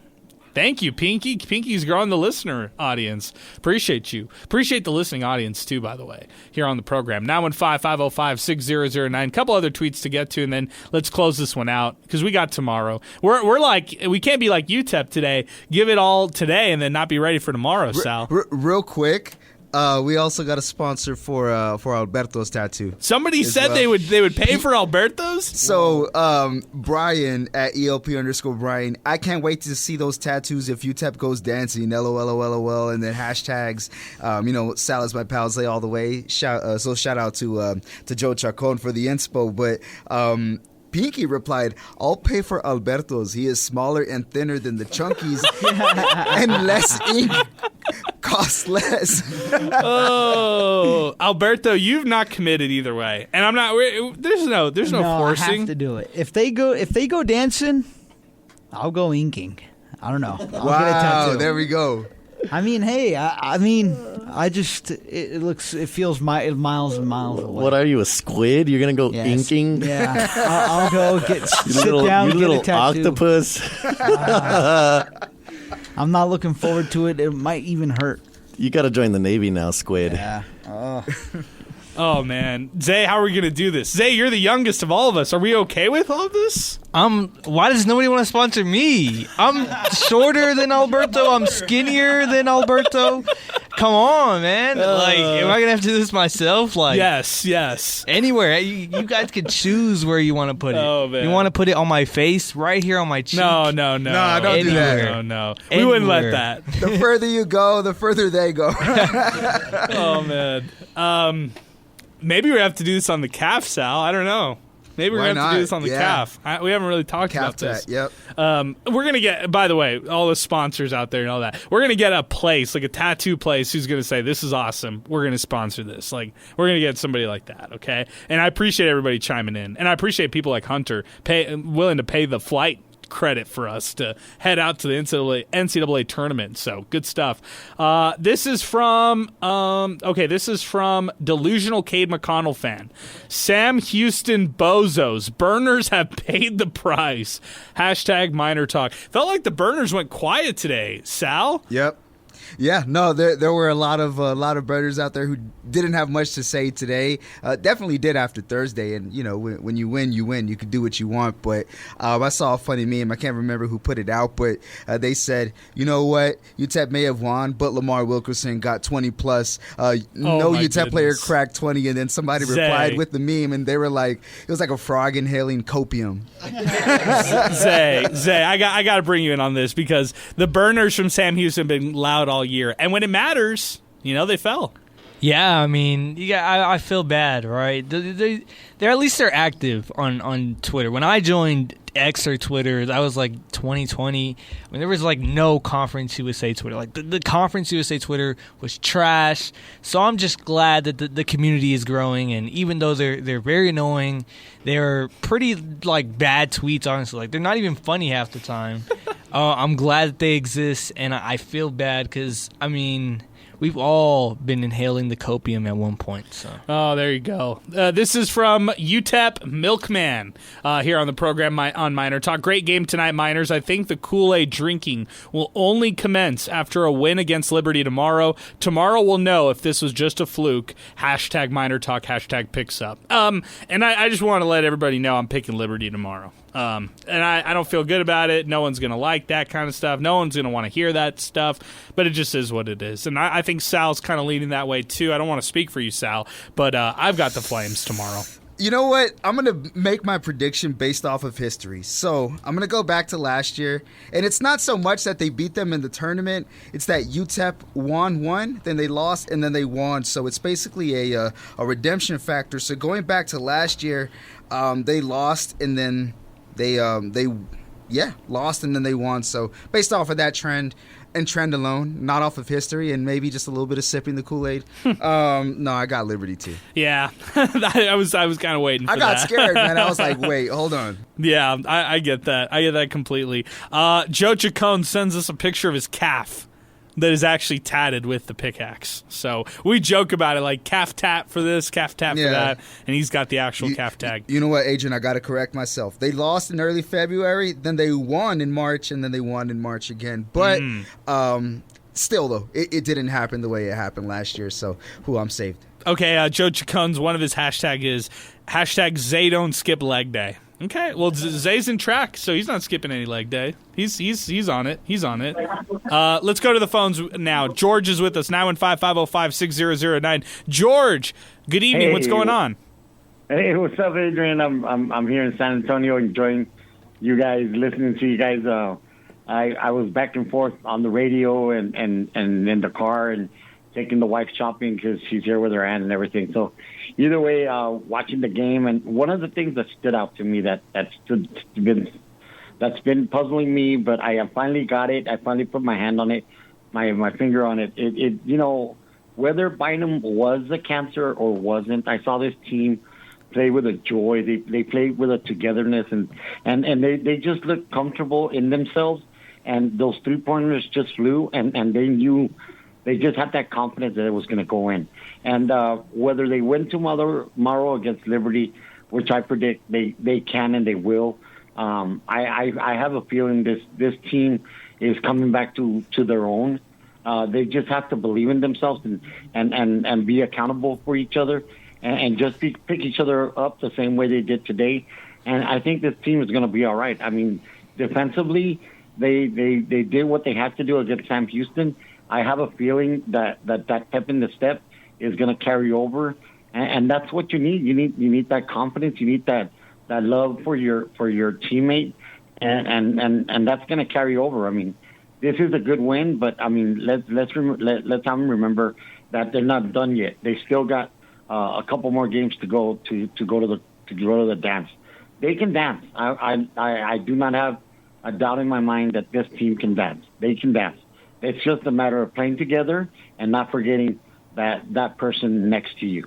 Thank you, Pinky. Pinky's growing the listener audience. Appreciate you. Appreciate the listening audience, too, by the way, here on the program. 915-505-6009. A couple other tweets to get to, and then let's close this one out because we got tomorrow. We're like, we can't be like UTEP today. Give it all today and then not be ready for tomorrow, Sal. Real quick. We also got a sponsor for Alberto's tattoo. Somebody said they would pay for Alberto's? So Brian at ELP_Brian, I can't wait to see those tattoos if UTEP goes dancing. LOL, and then hashtags. Sal is my pal, Zay all the way. Shout out to Joe Chacon for the inspo, but. Pinky replied, I'll pay for Alberto's. He is smaller and thinner than the Chunkies and less ink. Costs less. Oh, Alberto, you've not committed either way. And I'm not there's no forcing. I have to do it. If they go dancing, I'll go inking. I don't know. I'll get a tattoo. There we go. I mean, hey, it feels miles and miles away. What are you, a squid? You're going to go inking? Yeah. I'll go sit down, you get little a tattoo. octopus. I'm not looking forward to it. It might even hurt. You got to join the Navy now, squid. Yeah. Oh, man. Zay, how are we going to do this? Zay, you're the youngest of all of us. Are we okay with all of this? Why does nobody want to sponsor me? I'm shorter than Alberto. I'm skinnier than Alberto. Come on, man. Am I going to have to do this myself? Yes. Anywhere. You guys can choose where you want to put it. Oh, man. You want to put it on my face, right here on my cheek? No. No, don't do that. No. We wouldn't let that. The further you go, the further they go. Oh, man. Maybe we have to do this on the calf, Sal. I don't know. Maybe we're going to have to do this on the calf. We haven't really talked about this. Yep. We're going to get, by the way, all the sponsors out there and all that. We're going to get a place, like a tattoo place, who's going to say, this is awesome. We're going to sponsor this. We're going to get somebody like that, okay? And I appreciate everybody chiming in. And I appreciate people like Hunter willing to pay the flight credit for us to head out to the NCAA tournament. So good stuff. This is from Delusional Cade McConnell fan. Sam Houston bozos. Burners have paid the price. Hashtag MinerTalk. Felt like the burners went quiet today. Sal? Yep. Yeah, no, there were a lot of birders out there who didn't have much to say today. Definitely did after Thursday, and when you win, you win. You can do what you want. But I saw a funny meme. I can't remember who put it out, but they said, you know what, UTEP may have won, but Lamar Wilkerson got 20 plus. No UTEP player cracked 20, and then somebody replied with the meme, and they were like, it was like a frog inhaling copium. Zay, I got to bring you in on this because the burners from Sam Houston have been loud all year, and when it matters, they fell. Yeah, I mean, I feel bad, right? They're at least they're active on Twitter. When I joined X or Twitter, that was like 2020. I mean, there was like no Conference USA Twitter. Like the Conference USA Twitter was trash. So I'm just glad that the community is growing, and even though they're very annoying, they're pretty like bad tweets. Honestly, like they're not even funny half the time. I'm glad that they exist, and I feel bad because we've all been inhaling the copium at one point. So. Oh, there you go. This is from UTEP Milkman here on the program on Miner Talk. Great game tonight, Miners. I think the Kool-Aid drinking will only commence after a win against Liberty tomorrow. Tomorrow we'll know if this was just a fluke. Hashtag Miner Talk, hashtag picks up. And I just want to let everybody know I'm picking Liberty tomorrow. And I don't feel good about it. No one's going to like that kind of stuff. No one's going to want to hear that stuff. But it just is what it is. And I think Sal's kind of leaning that way, too. I don't want to speak for you, Sal. But I've got the Flames tomorrow. You know what? I'm going to make my prediction based off of history. So I'm going to go back to last year. And it's not so much that they beat them in the tournament. It's that UTEP won, then they lost, and then they won. So it's basically a redemption factor. So going back to last year, they lost, and then they lost, and then they won. So based off of that trend alone, not off of history, and maybe just a little bit of sipping the Kool-Aid. No, I got Liberty too. Yeah, I was kind of waiting for that. I got scared, man. I was like, wait, hold on. Yeah, I get that. I get that completely. Joe Chacon sends us a picture of his calf. that is actually tatted with the pickaxe. So we joke about it, like calf tat for this, calf tat for that, and he's got the actual calf tag. You know what, Adrian? I got to correct myself. They lost in early February, then they won in March, and then they won in March again. But still, though, it didn't happen the way it happened last year. So, I'm saved. Okay, Joe Chacon's one of his hashtag is hashtag Zay don't skip leg day. Okay, well, Zay's in track, so he's not skipping any leg day. He's on it. He's on it. Let's go to the phones now. George is with us, 915-505-6009. George, good evening. What's going on? Hey, what's up, Adrian? I'm here in San Antonio enjoying you guys, listening to you guys. I was back and forth on the radio and in the car and taking the wife shopping because she's here with her aunt and everything. So either way, watching the game, and one of the things that stood out to me that's been puzzling me, but I finally got it. I finally put my hand on it, my finger on it. It whether Bynum was a cancer or wasn't, I saw this team play with a joy. They played with a togetherness, and they just looked comfortable in themselves. And those 3-pointers just flew, and they knew. They just had that confidence that it was going to go in. And whether they win tomorrow against Liberty, which I predict they can and they will, I have a feeling this team is coming back to their own. They just have to believe in themselves and be accountable for each other and just pick each other up the same way they did today. And I think this team is going to be all right. I mean, defensively, they did what they had to do against Sam Houston. I have a feeling that pep in the step is going to carry over, and that's what you need. You need that confidence. You need that love for your teammate, and that's going to carry over. I mean, this is a good win, but I mean, let's have them remember that they're not done yet. They still got a couple more games to go to go to the dance. They can dance. I do not have a doubt in my mind that this team can dance. They can dance. It's just a matter of playing together and not forgetting that person next to you.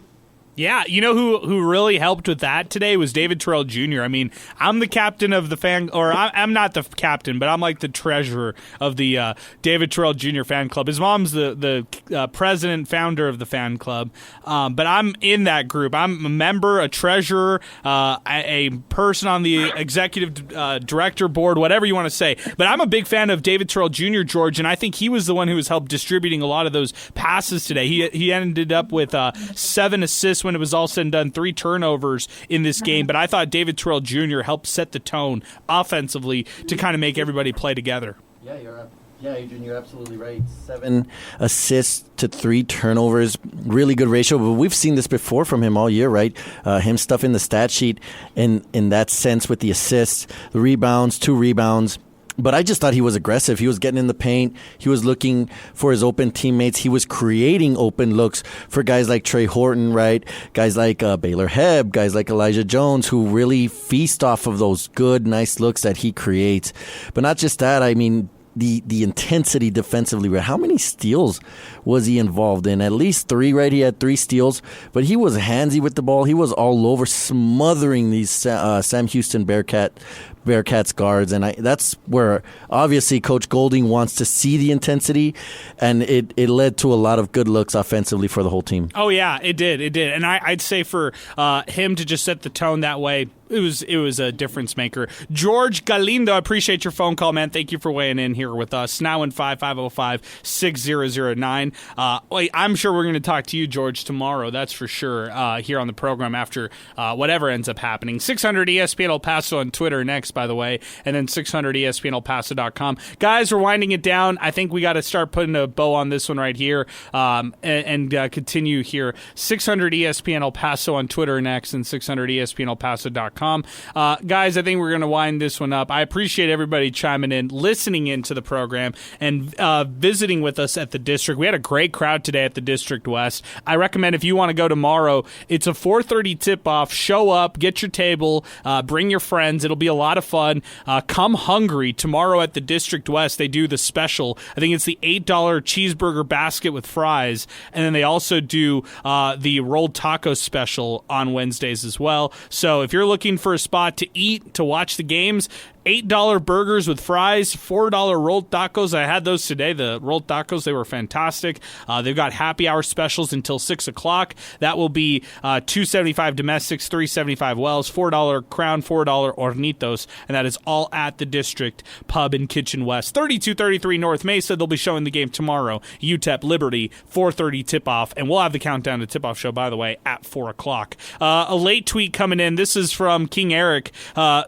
Yeah, you know who really helped with that today was David Terrell Jr. I mean, I'm the captain of the fan, or I'm not the captain, but I'm like the treasurer of the David Terrell Jr. fan club. His mom's the president, founder of the fan club, but I'm in that group. I'm a member, a treasurer, a person on the executive director board, whatever you want to say. But I'm a big fan of David Terrell Jr., George, and I think he was the one who was helped distributing a lot of those passes today. He ended up with 7 assists when it was all said and done, 3 turnovers in this game. But I thought David Terrell Jr. helped set the tone offensively to kind of make everybody play together. Yeah, Adrian, you're absolutely right. 7 assists to 3 turnovers, really good ratio. But we've seen this before from him all year, right? Him stuffing the stat sheet in that sense with the assists, the rebounds, 2 rebounds. But I just thought he was aggressive. He was getting in the paint. He was looking for his open teammates. He was creating open looks for guys like Trey Horton, right? Guys like Baylor Hebb, guys like Elijah Jones, who really feast off of those good, nice looks that he creates. But not just that. I mean, the intensity defensively. How many steals was he involved in? At least 3, right? He had 3 steals, but he was handsy with the ball. He was all over, smothering these Sam Houston Bearcats guards, and that's where obviously Coach Golding wants to see the intensity, and it led to a lot of good looks offensively for the whole team. Oh yeah, it did, and I'd say for him to just set the tone that way, it was a difference maker. George Galindo, I appreciate your phone call, man. Thank you for weighing in here with us. 915-505-6009. I'm sure we're going to talk to you, George, tomorrow. That's for sure. Here on the program after whatever ends up happening. 600 ESPN El Paso on Twitter next, by the way, and then 600 ESPNElPaso.com. Guys, we're winding it down. I think we got to start putting a bow on this one right here and continue here. 600 ESPN El Paso on Twitter next, and 600 ESPNElPaso.com. Guys, I think we're going to wind this one up. I appreciate everybody chiming in, listening into the program, and visiting with us at the District. We had a great crowd today at the District West. I recommend if you want to go tomorrow, it's a 4:30 tip-off. Show up, get your table, bring your friends. It'll be a lot of fun. Come hungry. Tomorrow at the District West, they do the special. I think it's the $8 cheeseburger basket with fries, and then they also do the rolled taco special on Wednesdays as well. So if you're looking for a spot to eat, to watch the games, $8 burgers with fries, $4 rolled tacos. I had those today. The rolled tacos, they were fantastic. They've got happy hour specials until 6 o'clock. That will be $2.75 domestics, $3.75 Wells, $4 Crown, $4 Hornitos, and that is all at the District Pub and Kitchen West. 3233 North Mesa. They'll be showing the game tomorrow. UTEP Liberty, 4:30 tip-off, and we'll have the countdown to tip-off show, by the way, at 4 o'clock. A late tweet coming in. This is from King Eric.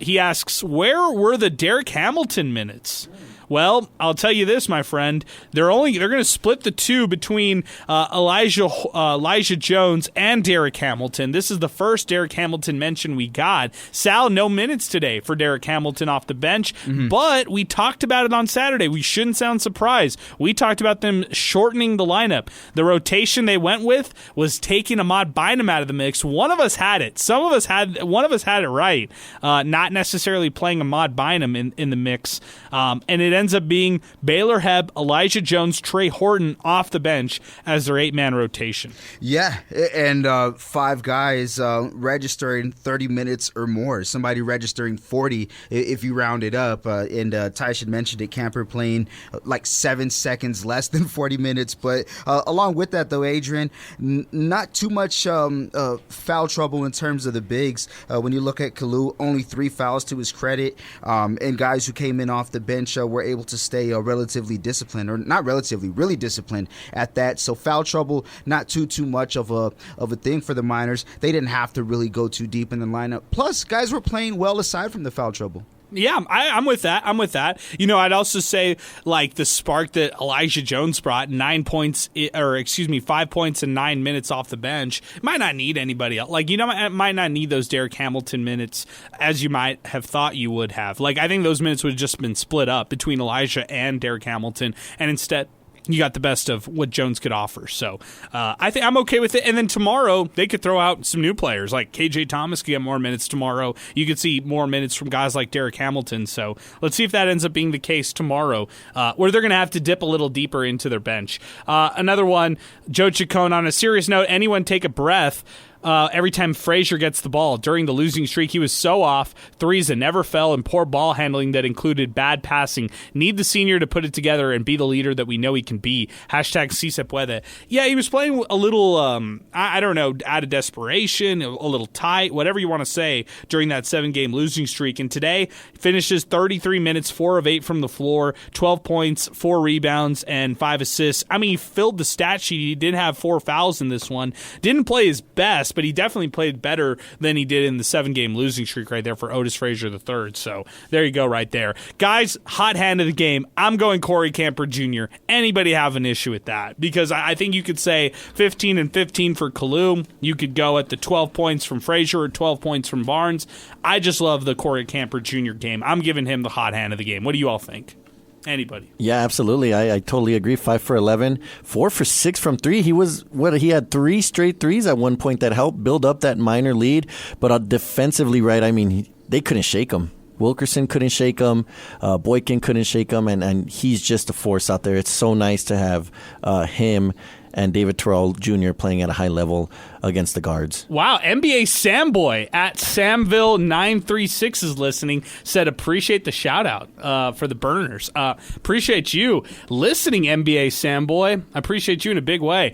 He asks, where were the Derek Hamilton minutes? Well, I'll tell you this, my friend. They're going to split the two between Elijah Jones and Derek Hamilton. This is the first Derek Hamilton mention we got. Sal, no minutes today for Derek Hamilton off the bench, but we talked about it on Saturday. We shouldn't sound surprised. We talked about them shortening the lineup. The rotation they went with was taking Ahmad Bynum out of the mix. One of us had it. One of us had it right. Not necessarily playing Ahmad Bynum in the mix, and it ends up being Baylor Hebb, Elijah Jones, Trey Horton off the bench as their 8-man rotation. Yeah, and 5 guys registering 30 minutes or more. Somebody registering 40 if you round it up. And Tyson mentioned it, Camper playing like 7 seconds less than 40 minutes. But along with that, though, Adrian, not too much foul trouble in terms of the bigs. When you look at Kalu, only 3 fouls to his credit. And guys who came in off the bench were able to stay relatively disciplined, or not relatively, really disciplined at that. So foul trouble, not too much of a thing for the Miners. They didn't have to really go too deep in the lineup. Plus, guys were playing well aside from the foul trouble. Yeah, I'm with that. I'd also say, like, the spark that Elijah Jones brought, 5 points in 9 minutes off the bench, might not need anybody else. Like, might not need those Derek Hamilton minutes as you might have thought you would have. Like, I think those minutes would have just been split up between Elijah and Derek Hamilton, and instead you got the best of what Jones could offer. So I think I'm okay with it. And then tomorrow they could throw out some new players, like KJ Thomas could get more minutes tomorrow. You could see more minutes from guys like Derek Hamilton. So let's see if that ends up being the case tomorrow, where they're going to have to dip a little deeper into their bench. Another one, Joe Chacon, on a serious note, anyone take a breath. Every time Frazier gets the ball. During the losing streak, he was so off. Threes that never fell and poor ball handling that included bad passing. Need the senior to put it together and be the leader that we know he can be. # Si se puede. Yeah, he was playing a little, I don't know, out of desperation, a little tight, whatever you want to say, during that 7-game losing streak. And today, finishes 33 minutes, 4 of 8 from the floor, 12 points, 4 rebounds, and 5 assists. I mean, he filled the stat sheet. He did have 4 fouls in this one. Didn't play his best, but he definitely played better than he did in the 7-game losing streak right there for Otis Frazier III. So there you go right there. Guys, hot hand of the game. I'm going Corey Camper Jr. Anybody have an issue with that? Because I think you could say 15 and 15 for Kalu. You could go at the 12 points from Frazier or 12 points from Barnes. I just love the Corey Camper Jr. game. I'm giving him the hot hand of the game. What do you all think? Anybody? Yeah, absolutely. I totally agree. 5 for 11, 4 for 6 from 3. He had 3 straight threes at one point that helped build up that Miner lead. But defensively, right? I mean, they couldn't shake him. Wilkerson couldn't shake him. Boykin couldn't shake him, and he's just a force out there. It's so nice to have him and David Terrell Jr. playing at a high level against the guards. Wow, NBA Samboy at Samville936 is listening, said appreciate the shout-out for the Burners. Appreciate you listening, NBA Samboy. I appreciate you in a big way.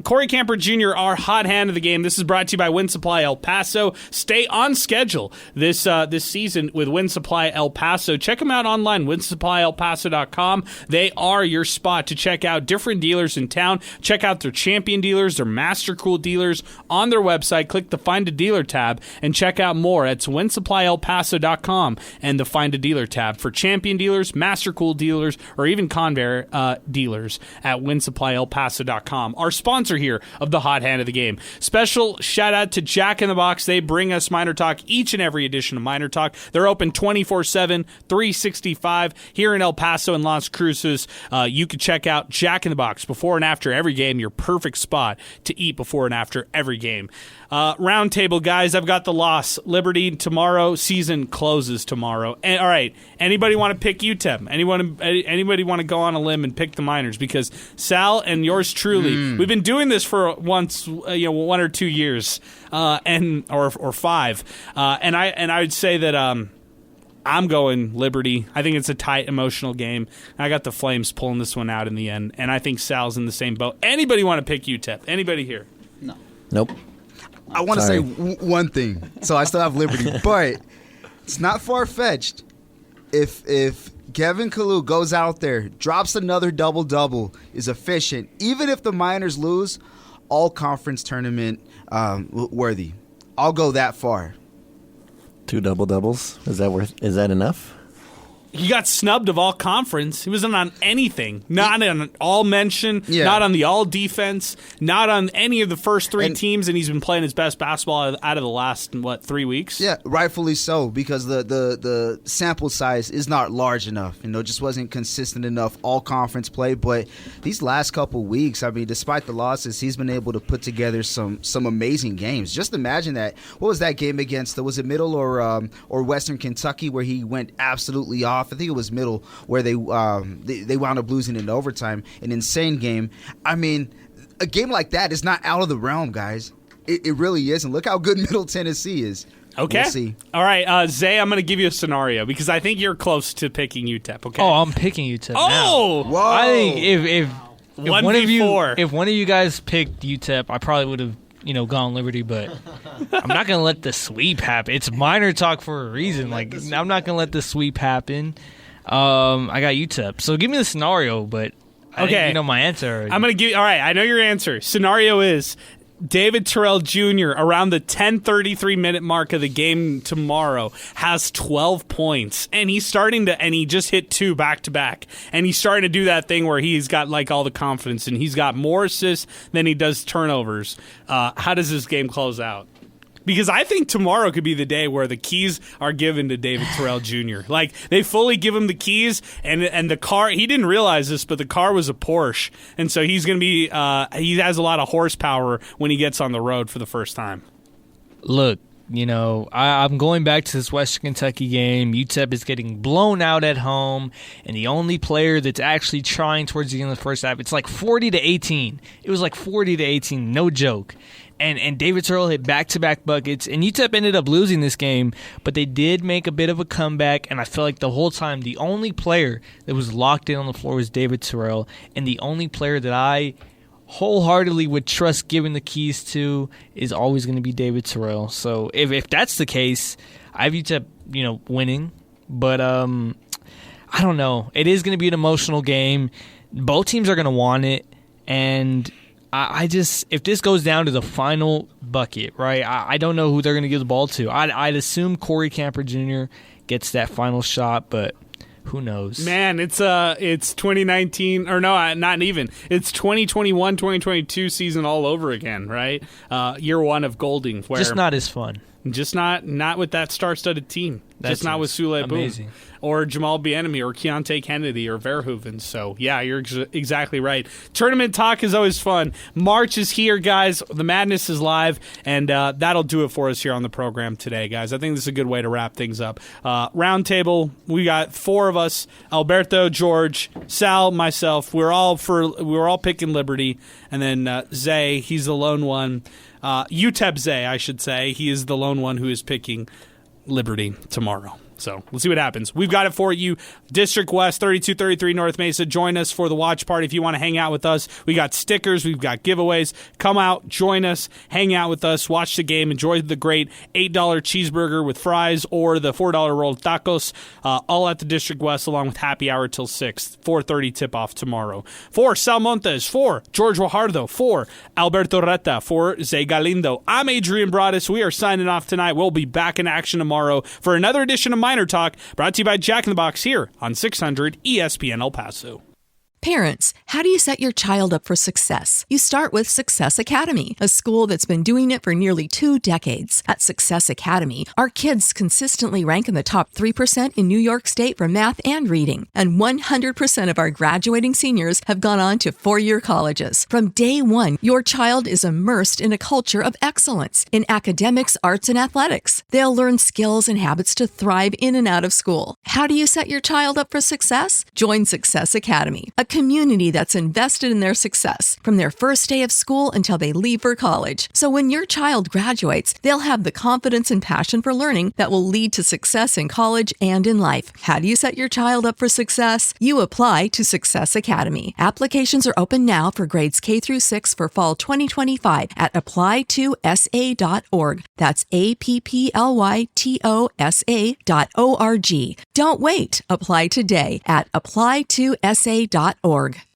Corey Camper Jr., our hot hand of the game. This is brought to you by Win Supply El Paso. Stay on schedule this season with Win Supply El Paso. Check them out online, winsupplyelpaso.com. They are your spot to check out different dealers in town. Check out their champion dealers, their master cool dealers on their website. Click the Find a Dealer tab and check out more. It's winsupplyelpaso.com and the Find a Dealer tab for champion dealers, master cool dealers, or even Convair dealers at winsupplyelpaso.com. Our sponsor here of the hot hand of the game. Special shout out to Jack in the Box. They bring us Miner Talk each and every edition of Miner Talk. They're open 24/7, 365 here in El Paso and Las Cruces. You can check out Jack in the Box before and after every game, your perfect spot to eat before and after every game. Roundtable, guys, I've got the loss. Liberty tomorrow. Season closes tomorrow. And, all right, anybody want to pick UTEP? Anybody want to go on a limb and pick the Miners? Because Sal and yours truly, we've been doing this for 1 or 2 years, or 5, and I would say that I'm going Liberty. I think it's a tight, emotional game. I got the Flames pulling this one out in the end, and I think Sal's in the same boat. Anybody want to pick UTEP? Anybody here? No. Nope. I want to say one thing. So I still have Liberty, but it's not far-fetched. If Kevin Kalu goes out there, drops another double-double, is efficient, even if the Miners lose, all-conference tournament worthy. I'll go that far. 2 double-doubles? Is that enough? He got snubbed of all conference. He wasn't on anything. Not on all mention, not on the all defense, not on any of the first 3 teams, and he's been playing his best basketball out of the last, 3 weeks? Yeah, rightfully so, because the sample size is not large enough. Just wasn't consistent enough all conference play. But these last couple weeks, I mean, despite the losses, he's been able to put together some amazing games. Just imagine that. What was that game against? Was it Middle or Western Kentucky where he went absolutely off? I think it was Middle where they wound up losing in overtime. An insane game. I mean, a game like that is not out of the realm, guys. It really isn't. Look how good Middle Tennessee is. Okay. We'll see. All right, Zay, I'm going to give you a scenario because I think you're close to picking UTEP. Okay. Oh, I'm picking UTEP now. Oh, whoa! I think if one of you guys picked UTEP, I probably would have gone Liberty, but I'm not going to let the sweep happen. It's minor talk for a reason. Like, I'm not going to let the sweep happen. I got UTEP. So give me the scenario, but I think you know my answer already. I'm going to give you, all right, I know your answer. Scenario is David Terrell Jr. around the 10:33-minute mark of the game tomorrow has 12 points, and he's starting to, and he just hit 2 back-to-back, and he's starting to do that thing where he's got like all the confidence, and he's got more assists than he does turnovers. How does this game close out? Because I think tomorrow could be the day where the keys are given to David Terrell Jr. Like, they fully give him the keys, and the car, he didn't realize this, but the car was a Porsche. And so he's going to be, he has a lot of horsepower when he gets on the road for the first time. Look, I'm going back to this Western Kentucky game. UTEP is getting blown out at home, and the only player that's actually trying towards the end of the first half, it's like 40-18. It was like 40-18, no joke. And David Terrell hit back-to-back buckets, and UTEP ended up losing this game, but they did make a bit of a comeback, and I feel like the whole time the only player that was locked in on the floor was David Terrell, and the only player that I wholeheartedly would trust giving the keys to is always going to be David Terrell. So if that's the case, I have UTEP, winning, but I don't know. It is going to be an emotional game. Both teams are going to want it, and I just, if this goes down to the final bucket, right, I don't know who they're going to give the ball to. I'd assume Corey Camper Jr. gets that final shot, but who knows? Man, it's 2019, or no, not even. It's 2021, 2022 season all over again, right? Year 1 of Golding. Where just not as fun. Just not with that star-studded team. Just not with Sule Boom or Jamal Bienemy or Keontae Kennedy or Verhoeven. So, yeah, you're exactly right. Tournament talk is always fun. March is here, guys. The madness is live, and that'll do it for us here on the program today, guys. I think this is a good way to wrap things up. Roundtable, we got 4 of us: Alberto, George, Sal, myself. We're all picking Liberty, and then Zay, he's the lone one. UTEP Zay, I should say. He is the lone one who is picking Liberty tomorrow. So we'll see what happens. We've got it for you. District West, 3233 North Mesa. Join us for the watch party if you want to hang out with us. We got stickers. We've got giveaways. Come out, join us, hang out with us, watch the game, enjoy the great $8 cheeseburger with fries or the $4 roll of tacos, all at the District West, along with happy hour till 6, 4:30 tip-off tomorrow. For Sal Montes, for George Guajardo, for Alberto Reta, for Zay Galindo, I'm Adrian Broadus. We are signing off tonight. We'll be back in action tomorrow for another edition of Miner Talk, brought to you by Jack in the Box here on 600 ESPN El Paso. Parents, how do you set your child up for success? You start with Success Academy, a school that's been doing it for nearly 2 decades. At Success Academy, our kids consistently rank in the top 3% in New York State for math and reading, and 100% of our graduating seniors have gone on to 4-year colleges. From day one, your child is immersed in a culture of excellence in academics, arts, and athletics. They'll learn skills and habits to thrive in and out of school. How do you set your child up for success? Join Success Academy, a community that's invested in their success from their first day of school until they leave for college. So when your child graduates, they'll have the confidence and passion for learning that will lead to success in college and in life. How do you set your child up for success? You apply to Success Academy. Applications are open now for grades K through 6 for fall 2025 at applytosa.org. That's applytosa.org. Don't wait. Apply today at applytosa.org.